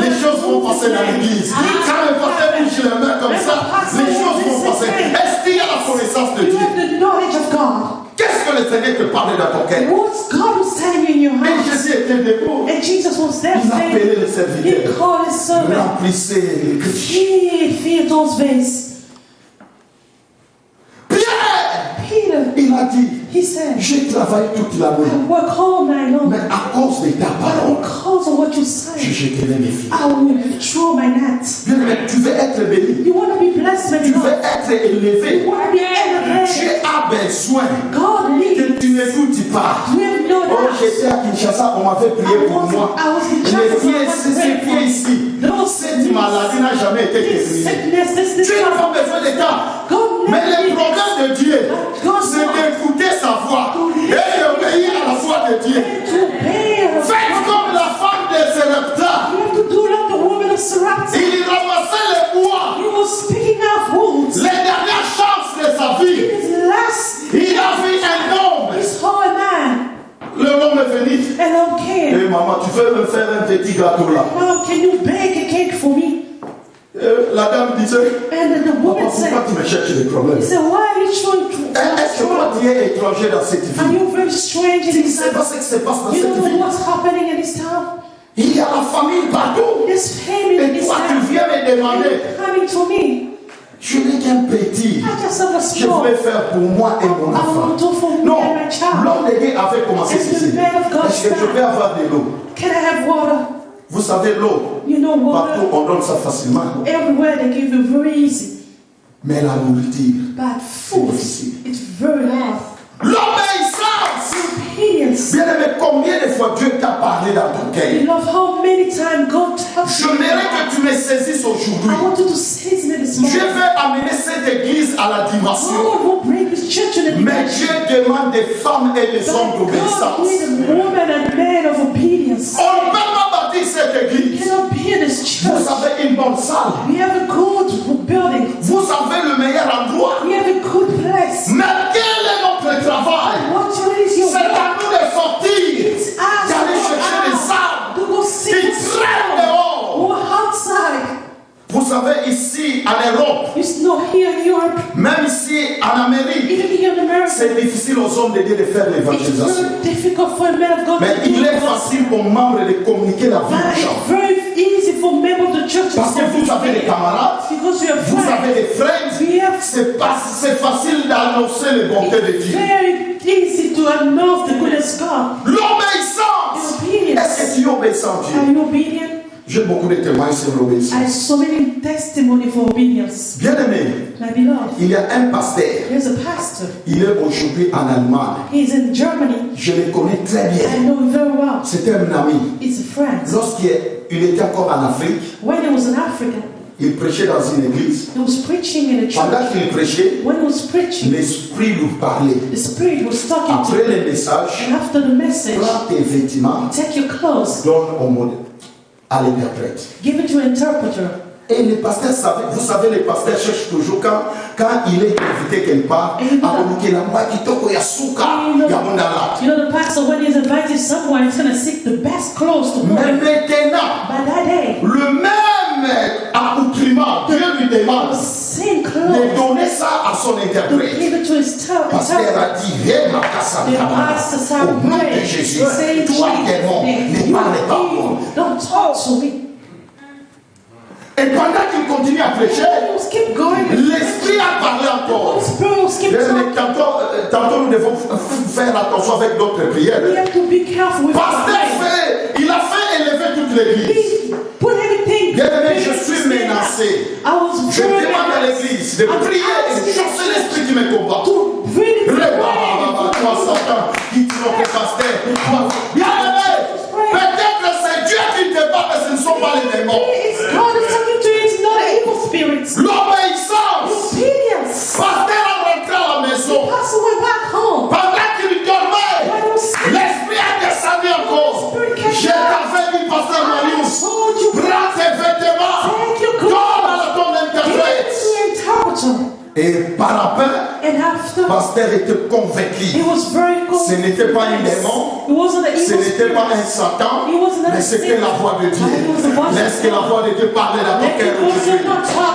les choses vont passer dans l'église. Quand le pasteur bouge les mains comme ça, les choses vont passer. Est-ce qu'il y a la connaissance de You Dieu? have the knowledge of God. Qu'est-ce que le Seigneur te parlait dans ton cœur? What God was telling you in your Et heart. Jésus était debout. And Jesus was there Il appelait saying, le He serviteur. called His servant. Remplissez les cruches. Feed those vase. Pierre, Peter, il a dit, he said, j'ai travaillé toute la I nuit. work all night long. Mais à cause de ta But parole, because of what you je say, jeterai mes filles. I will throw my net. Bien, mais tu veux être béni. You want to be blessed, Tu baby veux God. être élevé. You want to be elevated. Tu as besoin God que needs. tu ne doutes pas. You have no Oh, doubt. j'étais à Kinshasa, on m'avait prié pour moi. I was in Les China, pieds, so I was ces praying for pieds you. ici, cette maladie n'a jamais été This guérie. sickness, this Tu n'as pas trouble. besoin de temps. God Mais le needs. problème de Dieu, c'est d'écouter sa voix et d'obéir à la voix de Dieu. To obey. Faites comme la femme de Sarepta. You have to do like the woman of Sarepta. Il ramassait les bois, He was picking out wounds. les dernières chances de sa vie. His last, Il a vu un homme. he saw a man. Le homme est venu. And I'm came. Et maman, tu veux me faire un petit gâteau là? Mom, can you bake a cake for me? La dame disait, And then the papa, woman said, pourquoi tu me cherches des problèmes? he said, why are you trying to? Est-ce que toi tu es étranger dans cette Are vie? you very strange in Tu ne this sais pas town? ce qui se passe dans You cette don't know vie. what's happening in this town? Il y a la famille partout. There's famine in Et this toi tu town. viens me demander, Coming to me. je n'ai qu'un petit. I just have a Je small. vais faire pour moi et mon I enfant. will do for me Non, and my child. l'homme de Dieu avait commencé It's the ceci. man of God Est-ce que je style. peux avoir de l'eau? Can I have water? Vous savez, l'eau, You know partout water. on donne ça facilement. Everywhere they give you very easy. Mais la nourriture, But food, difficile. it's very hard. L'obéissance. Obedience. Bien aimé, combien de fois Dieu t'a parlé dans ton cœur? You love how many times God tells you. J'aimerais que tu me saisisses aujourd'hui. I want you to seize me this Dieu moment. veut amener cette église à la dimension. God will bring this church to the Mais dimension. Dieu demande des femmes et des hommes But God d'obéissance. needs a woman and man of obedience. On ne peut pas bâtir cette You église. cannot be in this Vous church. avez une bonne salle. We have a good building. Vous avez le meilleur endroit. We have a good place. Mais quel est notre travail? What is your C'est à nous de sortir, It's us d'aller chercher des arbres to go see qui the traînent sun. dehors. Or outside. Vous savez, ici en Europe, It's not here in Europe. même ici en Amérique, Even here in America. c'est difficile aux hommes de Dieu de faire It's l'évangélisation. very difficult for a man of God Mais to do il est that. facile aux membres de communiquer la vie But aux gens. it's very easy for members of the church to Parce que vous avez des camarades, because you have vous avez friends. des frères, We have c'est facile d'annoncer les bontés de Dieu. very easy to announce the goodness of God. L'obéissance. Est-ce que tu es obéissant, Are Dieu? you obedient? J'ai beaucoup de témoignages sur I l'obéissance. have so many testimony for obedience. Bien aimé, My beloved, il y a un pasteur. there's a pastor. Il est aujourd'hui en Allemagne. He's in Germany. Je le connais très I bien. know him very well. C'était un ami. He's a friend. Lorsqu'il était encore en Afrique, When he was in Africa, il prêchait dans une église. he was preaching in a church. Pendant qu'il prêchait, When he was preaching, l'Esprit lui parlait. the Spirit was talking to Après him. le message, And after the message, prends tes vêtements, take your clothes, donne au modèle, à l'interprète. give it to an interpreter. Et le pasteur savait, vous savez, le pasteur cherche toujours quand il est invité quelque part, à communiquer la moi qui toko ya suka, ya mondala. You know, the pastor, when he's invited somewhere, he's going to seek the best clothes to Mais wear. maintenant, By that day, le même accoutrement, Dieu lui demande same de clothes, donner ça à son to interprète. give it to his Pasteur interpreter. a dit, Hé, ma The cassandra, pastor said, au nom de pray, Jésus, say toi démon, ne parle pas moi. Don't talk to me. Et pendant qu'il continue à prêcher, Just keep going. l'Esprit a parlé encore. Spirits keep Mais talking. tantôt, nous devons faire attention avec d'autres prières. We have to be careful with Pasteur our il a fait élever toute l'église. He put everything. Bien aimé, je suis menacé. I was Je very demande à menaced. l'église de prier et de chasser l'esprit qui me combat. To really pray. Toi, Satan, qui dit notre pasteur. Bien aimé, peut-être c'est Dieu qui te bat, mais ce ne sont pas les démons. It's God is talking to you. It's Et par après, And after, le pasteur était convaincu. he was very Ce n'était pas un démon, It wasn't an ce evil n'était pas un spirit. Satan, It wasn't a mais c'était la voix de Dieu. Laisse que la voix de Dieu parle dans ton cœur aujourd'hui.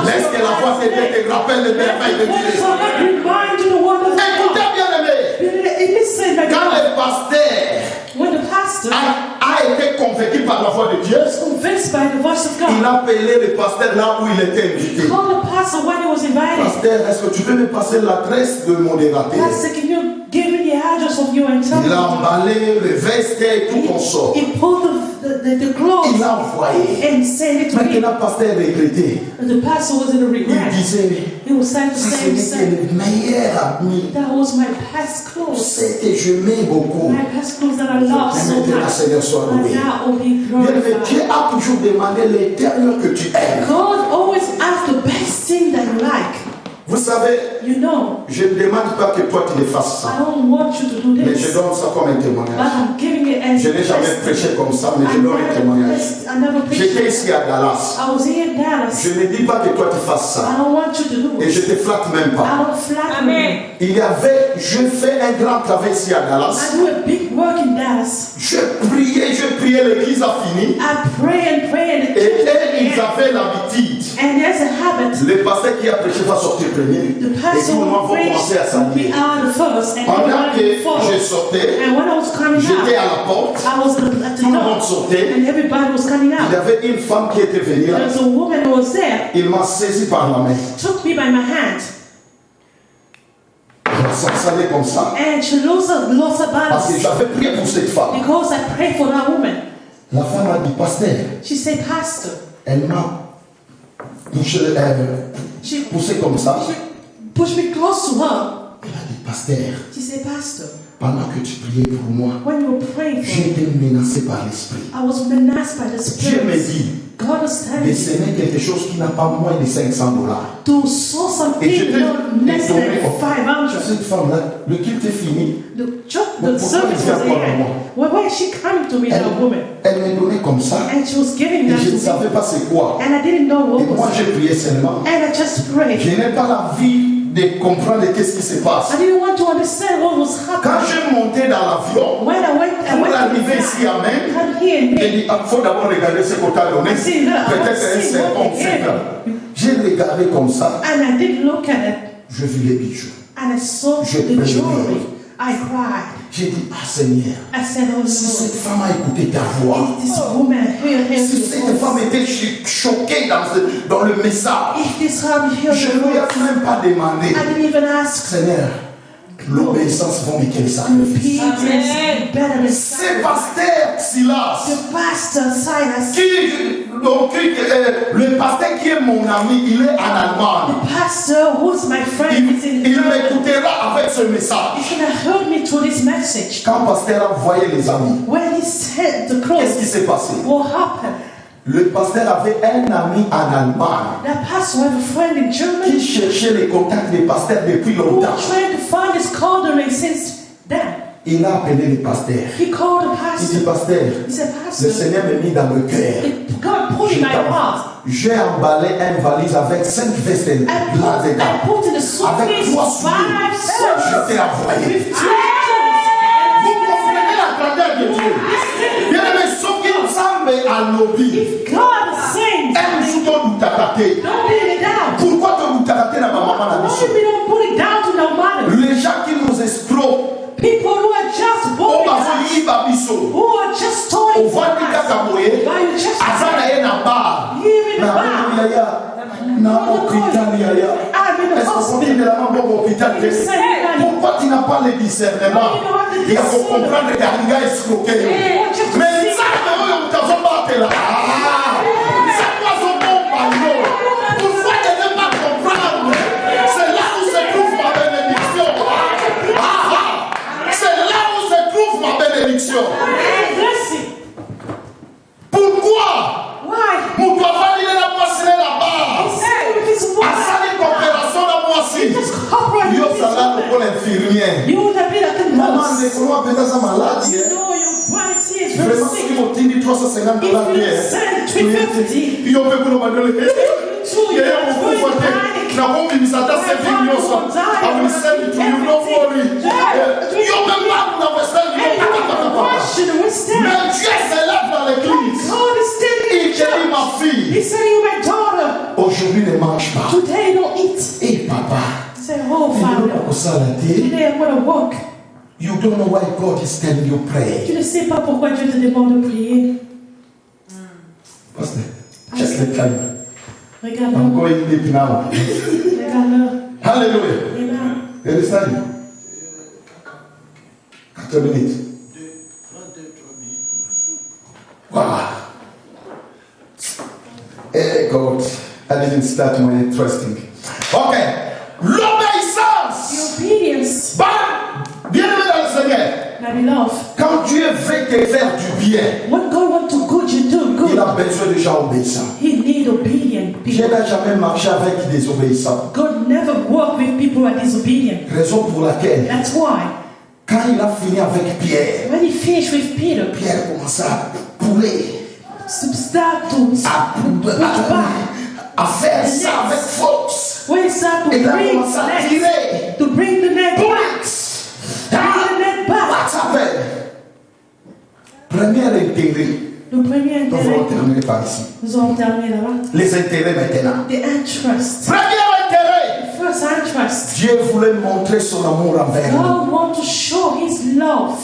Laisse que la voix de Dieu te rappelle les merveilles de Dieu. Écoutez bien aimé, quand le pasteur a été convaincu par la voix de Dieu, il a appelé le pasteur là où il était invité. Pasteur, est-ce que tu peux me passer l'adresse de mon dératé? Il a emballé le veste et tout ton sort. Il a envoyé. Maintenant, pasteur regretté. Il disait, c'était le meilleur ami. C'est que je m'aime beaucoup. Maintenant, Seigneur, sois loué. Dieu a toujours demandé l'éternel que tu aimes. God always asks the best thing that you like. Vous savez, You know, je ne demande pas que toi tu le fasses ça. I don't want you to do Mais this. je donne ça comme un But témoignage. I'm giving it as Je n'ai jamais prêché comme ça, mais je donne un témoignage. I never J'étais preached. ici à Dallas. I was here in Dallas. Je ne dis pas que toi tu fasses I ça. don't want you to do Et je it. te flatte même I pas. don't flatter Amen. you. Il y avait, je fais un grand travail ici à Dallas. I do a big work in Dallas. Je priais, l'église a fini. I pray and pray and the Et church ils avaient l'habitude. and there's a habit. Le pasteur qui a prêché va sortir premier. The Et pastor tout le monde will va commencer à preach will be s'habiller. out the first and Pendant everybody que will follow. je sortais, And when I was coming j'étais out, à la porte. I was at the Tout le monde door sortait. and everybody was coming Il y out. avait une femme qui était venue là. There was a woman who was there, Il m'a saisi par la main. took me by my hand, Ça s'allait comme ça. and she lost her Parce que balance j'avais prié pour cette femme. because I prayed for that woman. La femme a dit, pasteur, She said, Pastor, elle m'a poussé comme ça. she pushed me close to her. Elle a dit, pasteur, She said, Pastor, pendant que tu priais pour moi, when you were praying for j'ai me, été menacé par l'esprit. I was menaced by the Dieu me Spirit. dit God was de telling me s'aimer quelque chose qui n'a pas moins de $500. to sow Et je something t'ai not less than étonné. 500. Cette femme-là, le culte est fini. The Mais pourquoi service elle vient was voir there. moi? Why is she coming to me, that woman? Elle me donnait comme ça. And she was giving Et that je to ne me. savais pas c'est quoi. And I didn't know Et what moi, was j'ai prié seulement. And I just prayed. Je n'ai pas la vie de comprendre qu'est-ce qui se passe. I didn't want to understand what was Quand happening. j'ai monté dans l'avion, When I went pour arriver ici à Même, come here and j'ai me. dit, il faut d'abord regarder ce qu'on t'a donné. I see that. I Peut-être un see serpent what they gave super. me. J'ai regardé comme ça. And I did look at it. Je vis les bijoux. And I saw Je the pleure. jewelry. I cried. J'ai dit, ah Seigneur, I said, oh si Lord, cette femme a écouté ta voix, if this woman heard si your cette femme voice, était choquée dans le message, if this woman heard je your ne lui voice, ai même pas demandé, I didn't even ask. Seigneur, l'obéissance va me quel sacrifice. Obedience better than C'est sacrifice. pasteur Silas. The pastor Silas, Le pasteur qui est mon ami, il est en Allemagne. the pastor who's my friend, is in Il Germany. m'écoutera avec ce message. He's gonna help me through this message. Quand pasteur a envoyé les amis, When he sent the qu'est-ce qui clothes, s'est passé? what happened? Le pasteur avait un ami en Allemagne That pastor had a friend in qui Germany cherchait les contacts des pasteurs depuis who longtemps. was trying to find his calling since then. Il a appelé le pasteur. He called the Il dit, pastor. pasteur, He said, le Pastor, Seigneur m'a mis dans le cœur. God put in my heart. J'ai emballé une valise avec 5 vestes I là dedans. put in the Avec suitcase 3 5 souliers. Je t'ai shirts envoyé. with 2 Vous clothes. comprenez la grandeur de Dieu. Bien aimé, ce qui ensemble à lobby. If God is saying Un something, jour, nous t'attaquer. don't put it down. Pourquoi tu nous t'attaquer dans ma maman la Why mission? we don't put it down to no matter? Les gens qui nous escroquent, People who are just on boring va us, dire Babiso. who are just On toying voit for des gars us. comme vous, Why you just Azana est dans bar. Here in the Na bar. yaya, na hôpital yaya. I'm in the Est-ce qu'on hospital. continue de la main au hôpital? Pourquoi tu n'as pas le discernement? Il faut comprendre que les gars escroqués. Mais ça, on t'a fait là. Ça doit se bon par nous. Pourquoi tu ne veux pas comprendre? C'est là où se trouve ma bénédiction. C'est là où se trouve ma bénédiction. Blessing. Pourquoi? Why? Mon papa, il est là pour signer là-bas. With his À wife. ça, les coopérations là, moi aussi. Just cooperate Yo, with ça his là, woman. pour l'infirmière. You would have been like a Maman, nurse. mais comment peut-être ça malade? You know your wife is very Vraiment, si sick. on dit $350 If you bien. send 350, Iyo pe kuno badole. you Yeye mkufu ate. Na kumbi misata 7 millions I will send it to you. Don't worry. Your member will understand you. Mais Dieu s'élève dans l'église. Il dit, ma fille, He's saying, my daughter, aujourd'hui ne mange pas. today don't eat. Et papa, Say, oh, Father, today I'm going to walk. you don't know why God is telling you pray. Tu ne sais pas pourquoi Dieu te demande de prier. Pastor, just let time. I'm Regarde-le. going deep now. Regarde-le. Hallelujah. Amen. You understand? 4 minutes. Wow. Hey God, I didn't start my interesting. Okay. L'obéissance. The obedience, Bah, bien-aimé dans le Seigneur. my beloved. Quand Dieu veut te faire du bien, When God wants to good, you do il good. a besoin de gens obéissants. He need obedient Je people. n'ai jamais marché avec des obéissants. God never work with people who are disobedient. Raison pour laquelle, That's why quand il a fini avec Pierre, when he finished with Peter, Pierre commença à pouler, to start to à faire ça avec force. when he started Et to il a bring commencé à the net, tirer. to bring the net back, Ah, bring the net back. what happened? Premier intérêt. Le premier Nous intérêt, allons terminer par ici. nous allons terminer là-bas. Les intérêts maintenant. The interest, Premier intérêt. first interest. Dieu voulait montrer son amour envers nous. God wants to show His love.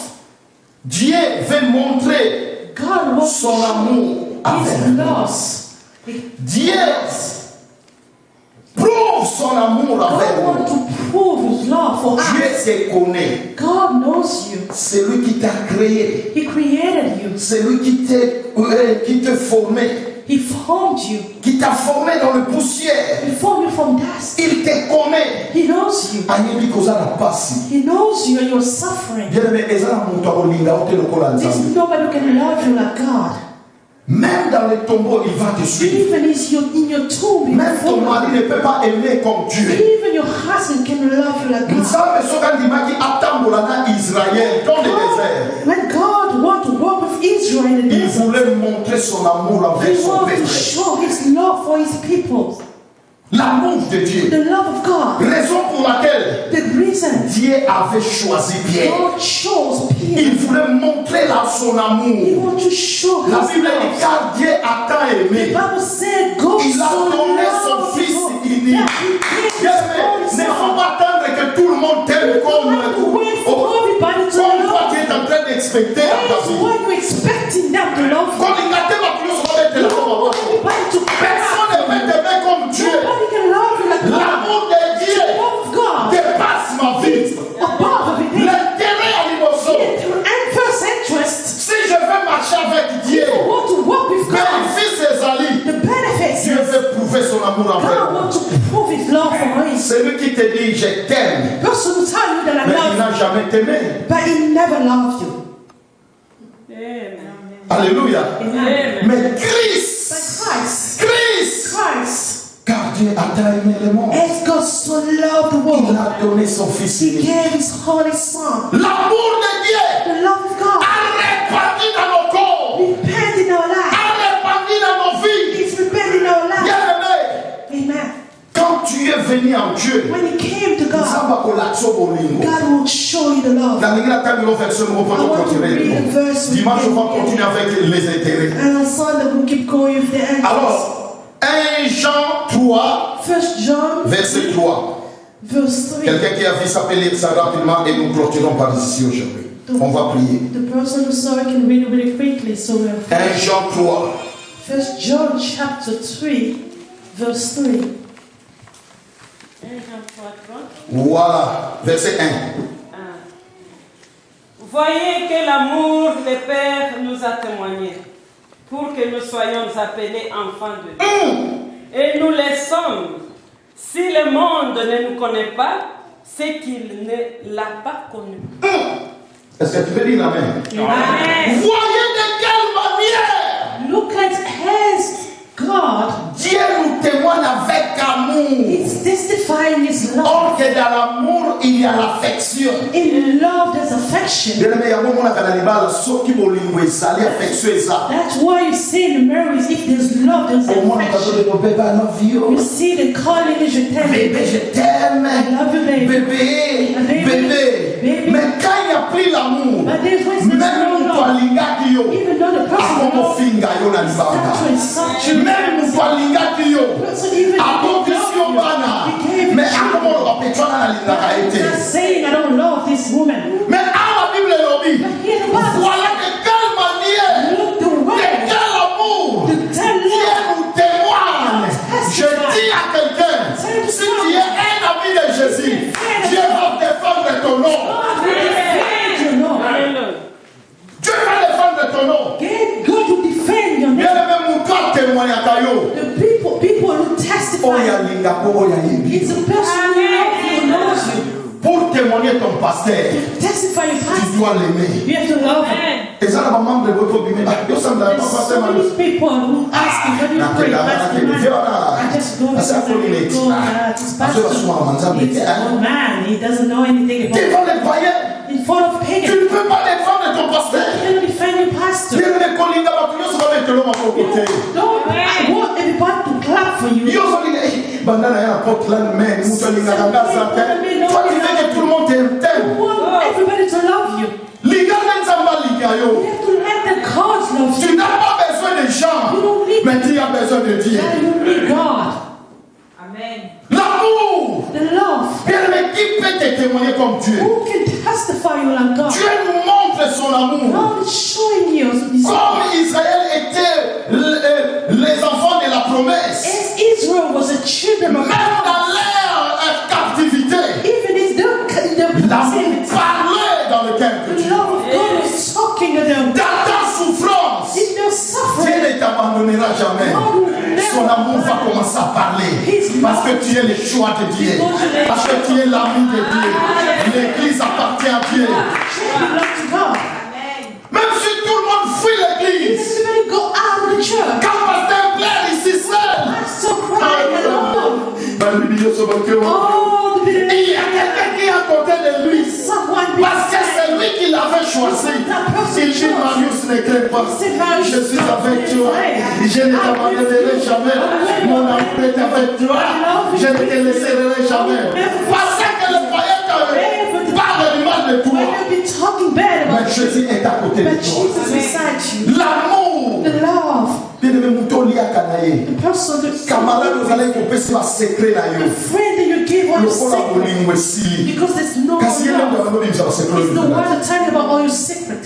Dieu veut montrer God wants to son amour show envers His nous. love. Dieu prouve son amour envers God wants nous. to prove His love for Dieu us. te connaît. God knows you. C'est lui qui t'a créé. He created you. C'est lui qui te formé. He formed you. Qui t'a formé dans le poussière. He formed you from dust. Il te connaît. He knows you. Ayebi kozala pasi. He knows you and you're suffering. Bien aimé, ezala moto akolinga ote lokola There's nzambe. nobody who can love you like God. Même dans les tombeaux, il va te suivre. Even in your tomb, he will Même ton follow mari you. ne peut pas aimer comme Dieu. Even your husband can love you like God. Nzambe soka ndimaki atambola na Israël dans le désert. When God wants to walk with Israel in the Il desert, voulait montrer son amour He envers son wants to peuple. show His love for His people. L'amour de Dieu. The love of God. Raison pour laquelle The reason Dieu avait choisi Pierre. God chose Peter. Il voulait montrer là son He amour. wants to show La His Bible dit love. car Dieu a tant The aimé. Bible said God Il a so donné son loved fils people unique. that He gave Bien His aimé, only ne Son. faut pas attendre que tout le monde t'aime You comme don't have to wait for everybody to comme toi love tu you. es en train d'expecter à ta That's vie. why you're expecting them to love you. Quand il a tellement plus on va mettre You la don't want everybody to personne ne peut t'aimer comme Dieu. Nobody can love you like God. L'amour de Dieu The love of God dépasse ma vie. above everything. L'intérêt à l'immotion. And first interest, Si je veux marcher avec Dieu, you want to walk with God. bénéfice ses alliés, The benefits, Dieu veut prouver son amour envers God nous. wants to prove His love for us. Celui qui te dit je t'aime, Person will tell you that I mais il love n'a jamais t'aimé. you, but He never loved you. Alléluia. Amen. Mais But Christ, Christ, car Dieu a tant aimé le monde, as God so loved the il world, a donné son fils He unique. gave His Holy Son. L'amour de Dieu The love of God a répandu dans nos corps, repent in our life. a répandu dans nos vies. It's repent in our life. Bien-aimé, Amen. quand tu es venu en Dieu, When you came to God, Nzamba kolakso bolingo. God will show you the love. Dans l'église, quand nous verset, nous I want to continuer. read the verse. Dimanche, on va continuer avec les intérêts. And on Sunday we'll keep going with the answers. Alors, 1 Jean 3, 1 John verset 3. verse 3. Quelqu'un qui a vu s'appeler ça rapidement et nous clôturons par ici aujourd'hui. On va prier. The person who saw it can read it really quickly. So we're 1 Jean 3. 1 John chapter 3, verse 3. Voilà, verset 1. Voyez que l'amour le Père nous a témoigné pour que nous soyons appelés enfants de Dieu. Et nous le sommes. Si le monde ne nous connaît pas, c'est qu'il ne l'a pas connu. Est-ce que tu peux dire amen? Amen. Voyez de quelle manière Look at his God. Dieu nous témoigne avec amour. It's testifying His love. Or que dans l'amour, il y a l'affection. In love, there's affection. That's That's why you see in the marriage, if there's love, there's affection. You see the calling is je t'aime, Bébé, je t'aime. I love you, baby. Bébé, bébé. Baby. Mais quand il n'y a plus l'amour, But there's when there's même no toi love, lingaki yo, even though the person akomo loves finga yo na start libanga. to insult you, Même toi lingaki yo, person even abokisi yo bana. Mais akomo lo petwana na lingaka ete. not saying I don't love this woman. Mais à la Bible lobi, But here the Bible voilà de quelle manière, look the de way, quel amour the ten Dieu love. nous témoigne. Je dis à quelqu'un, si tu es un ami de Jésus, Dieu va défendre ton nom. You know. Alléluia. Dieu va défendre ton nom. Get God to defend your Bien name. aimé, mon corps témoigne à Tayo. The people who testify. Oya linga po oya yimbi. It's a person who knows you. Pour témoigner ton pasteur, Testify your tu pastor. dois l'aimer. You have to love him. Et ça, la maman de votre bimé, yo semble pas There's pasteur so many Manu. people who ask you when you pray, Pastor Man. I just go because I go, this pastor, he's an old man. He doesn't know anything about Devant les païens, in front of tu pagans. ne peux pas défendre ton pasteur. You cannot defend your pastor. Bien aimé, kolinga ba tu yo se va mettre l'homme à ton côté. Don't I want everybody to clap for you. Yo so linga, bandana ya Portland man, mucho linga kanga sante. Toi tu veux que tout le monde t'aime. You want everybody to love you. Linga nzamba linga yo. You have to let the gods love Tu you. n'as pas besoin de gens, mais tu as besoin de Dieu. Now you need God. L'amour. The love. Bien aimé, qui peut te témoigner comme Dieu? Who can testify you like God? Dieu nous montre son amour. God is showing you his Comme Israël était les enfants de la promesse, As Israel was a children of même God, dans leur captivité, even in the l'amour parlait dans le cœur de the Dieu. love of God is talking to them. Dans ta souffrance, In their Dieu suffering, ne t'abandonnera jamais. Son amour va commencer à parler. Parce que tu es le choix de Dieu. Parce que tu es l'ami de Dieu. L'église appartient à Dieu. children belong to God. Même si tout le monde fuit l'église, Everybody go out of the church. quand pasteur pleure ici seul, I'm so crying alone. Oh, the il y a quelqu'un qui est à côté de lui. someone Parce que c'est lui qui l'avait choisi. Il dit Marius ne crains pas. Je suis avec toi. Je ne t'abandonnerai jamais. Mon amour est avec toi. Je ne te laisserai jamais. Parce que le païen parle du mal de toi. when you'll be talking bad Mais about you, Jésus est à côté de but toi. Jesus is beside you. L'amour. The love, Bien-aimé, mouton lia kanaye. the person, the Camarade, vous allez couper ce secret là. friend that you give all Le your fond la secret. bolingo ici. Because there's no Kasi yele love. mwana mwana mwana secret. It's the one that tell you about all your secret.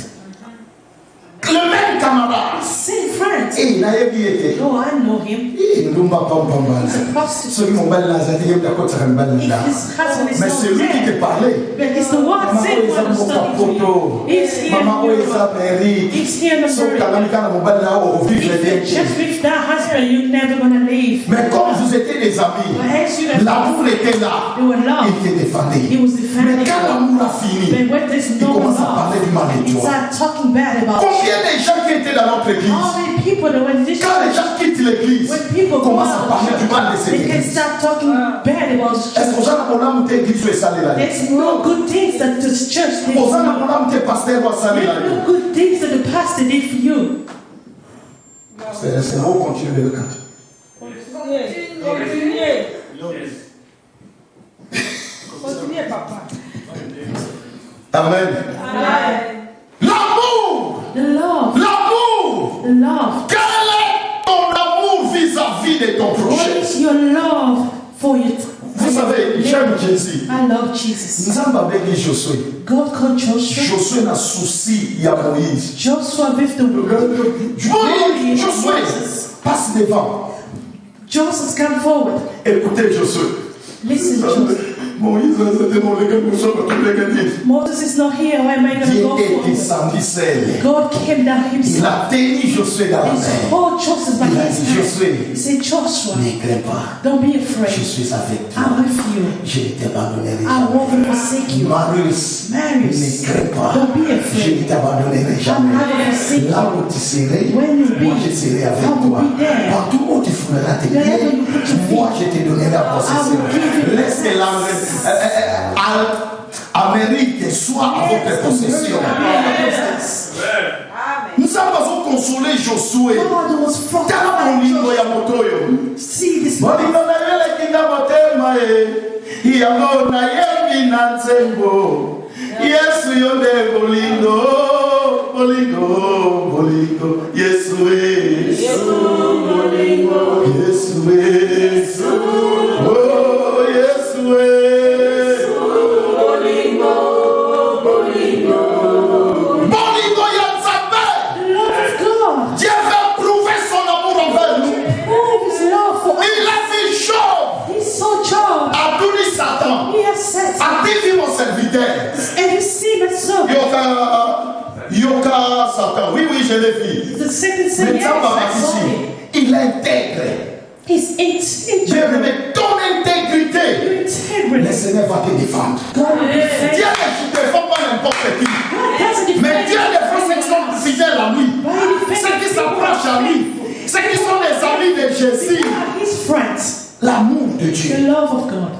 Le même camarade. Same friend. Eh, na yebi ete. Oh, I know him. Eh, ndumba pambamba. He's a prostitute. Celui mon bal là, ça dit yeba kota kan bal là. His husband is Mais not c'est lui qui te there. parlait. But it's the one, Maman same oza one who's mboka talking to poto. you. He's here. Maman oza Mary. He's here in the So Mary. kangani kana mon bal là au vivre bien. Just with that husband, you're never gonna leave. Mais comme vous étiez des amis, But as you guys, l'amour était là. they were Il loved. te défendait. He was Mais defending quand you. l'amour a fini, But when there's il no commence à love, parler du mal de he toi. started talking bad about you. Combien de gens qui étaient dans notre église, How many people that when this quand les gens quittent l'église, when people go commencent à out, parler du mal de cette they can église. start talking bad about Est-ce que ça, mon âme t'est église ou salé là? There's no good things that the church did. Pour ça, mon âme t'est pasteur ou salé là? There's no good things that the pastor did for you. C'est bon, continuez le canto. Continuez, papa. Amen. L'amour! The love, L'amour! the love. Quel est ton amour vis-à-vis de ton What prochain? is your love for you? Vous savez, j'aime Jésus. I love Jesus. Nous avons avec Josué. God called Joshua. Josué n'a souci, il y a Moïse. Joshua with the Moïse, Josué, passe devant. Joseph come forward. Écoutez Josué. Listen, Joseph. Moïse, c'était mon légat, nous sommes tous les gars. Moses is not here. Where am I going to Dieu go est for? descendu seul. God came down Il himself. a tenu Josué dans la He main. called Joseph by Il a his dit, hand. Josué, He said, Joshua, ne crains pas. don't be Je afraid. suis avec toi. I'm with you. Je ne t'abandonnerai I jamais. won't forsake you. Marius, Marius, ne crains pas. don't be Je afraid. ne t'abandonnerai I'm jamais. not going to forsake Là you. où tu serais, When you be, moi je serai avec I will toi. be there. Partout où tu fouleras tes Wherever pieds, you put your feet, moi je te donnerai à possession. I will give you Laisse access. l'âme. Amérique soit à votre possession. Nous avons consolé Josué. See this Yesu yonde bolingo, bolingo, bolingo, Yesu Yesu bolingo, Yesu Yesu, oh Yesu bolingo, bolingo, bolingo Yanzambe. the love of God. Dieu veut prouver son amour envers nous. Prove his love for us. Il a dit Job He's so charmed. a tout dit Satan. He has said, A-t-il vu mon serviteur? and you see my son. Yoka Satan. Oui, oui, je l'ai vu. The second Mais saying, ça va ici. Il intègre. He's Dieu remet ton intégrité. Le integrity. Seigneur va te défendre. God will defend Dieu you. ne te défend pas n'importe qui. God doesn't Mais defend Dieu you. défend ceux qui sont fidèles à lui. Ceux qui s'approchent à lui. Ceux qui sont les amis de Jésus. They are his friends. L'amour de The Dieu. love of God.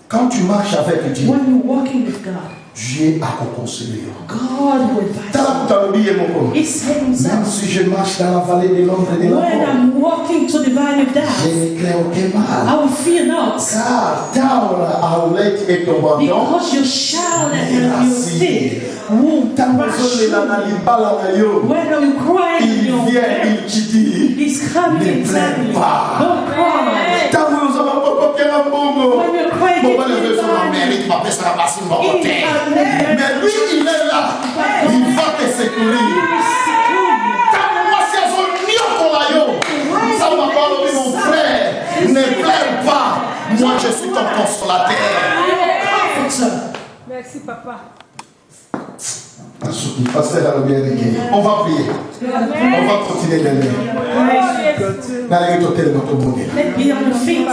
Quand tu marches avec Dieu, When you're walking with God, Dieu a consolé. God will advise you. He said Même himself, si je marche dans la vallée de l'ombre et de la when mort, I'm walking to the valley of je death, ne crains aucun mal. I will fear not, Car ta houlette et ton bâton, because your shout and your stick will ta crush maison you. la nalibala na yo, When you cry in il your vient, bed, il te dit, he's coming ne and pleure telling you, pas. don't cry. Ta maison va pas copier un bongo. When you cry, Bon, give pas les me deux sont en money. Amérique, ma paix sera passée mon côté. He Mais lui, il est là, il va te secourir. Mon frère, ne pleure pas. Moi, je suis ton consolateur. Merci, papa. Pasteur Alobiereke, on va prier. On va continuer d'aimer. N'allez pas te notre monde. Let be on your feet.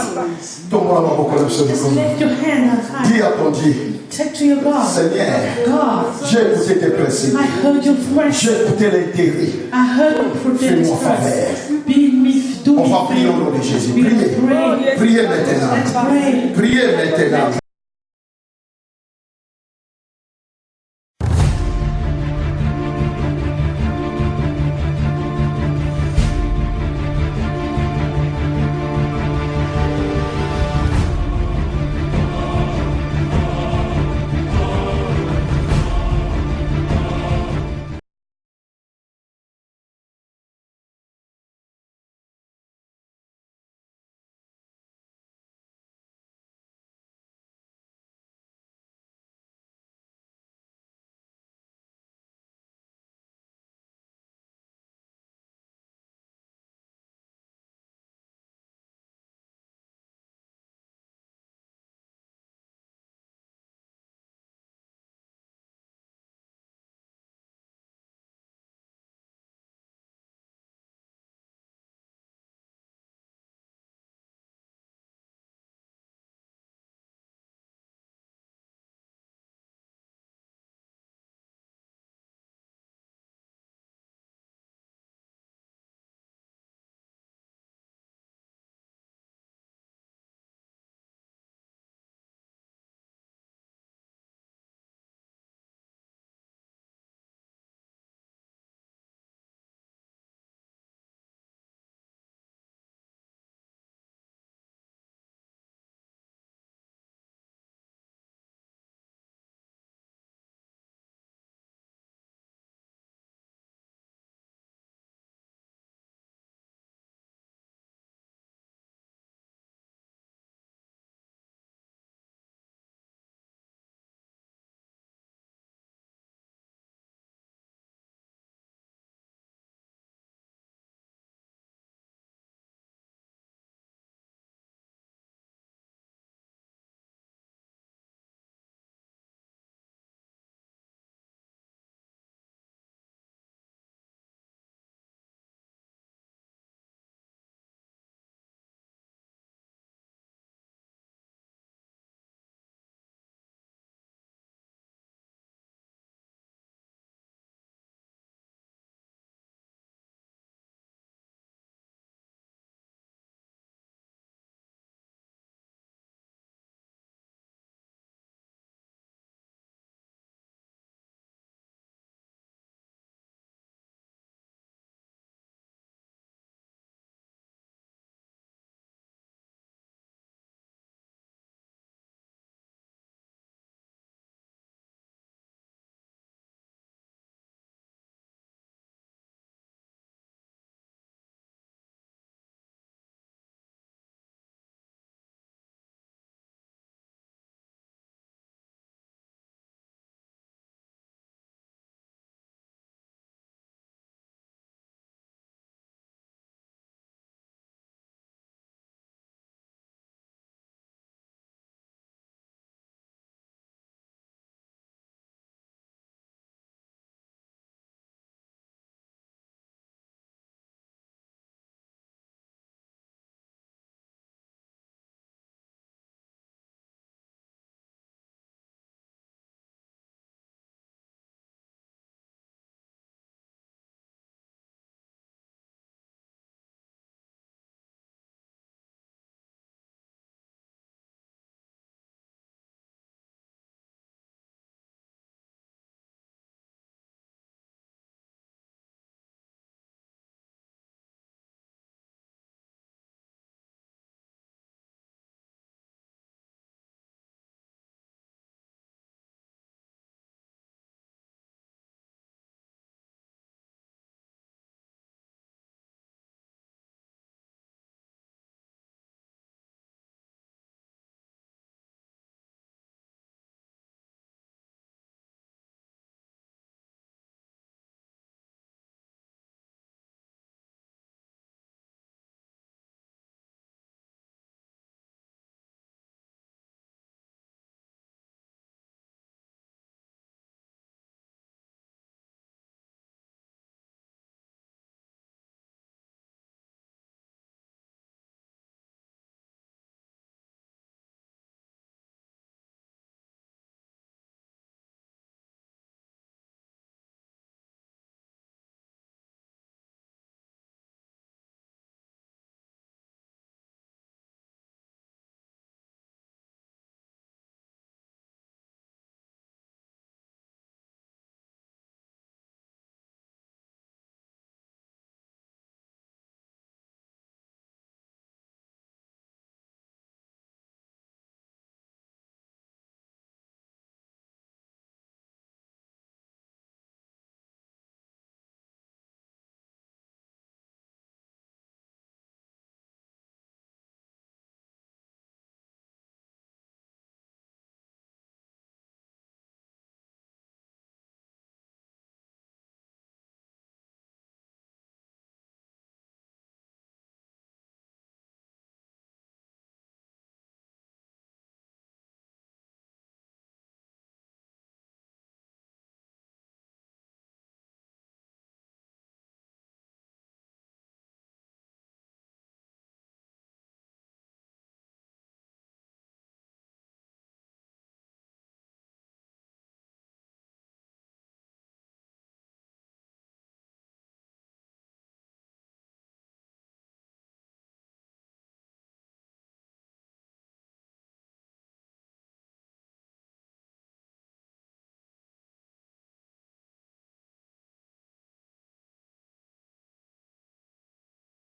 Tombe-moi ma boca de ce Just lift your hand up high. Dis à ton Dieu, Take to your God. Seigneur, God, j'ai écouté tes principes. I heard your prayer. J'ai écouté l'intérêt. I heard your prudent Fais-moi faveur. prayers. Be me, do On me va prier au nom de Jésus. Priez. pray. Priez maintenant. Let's pray. Priez maintenant.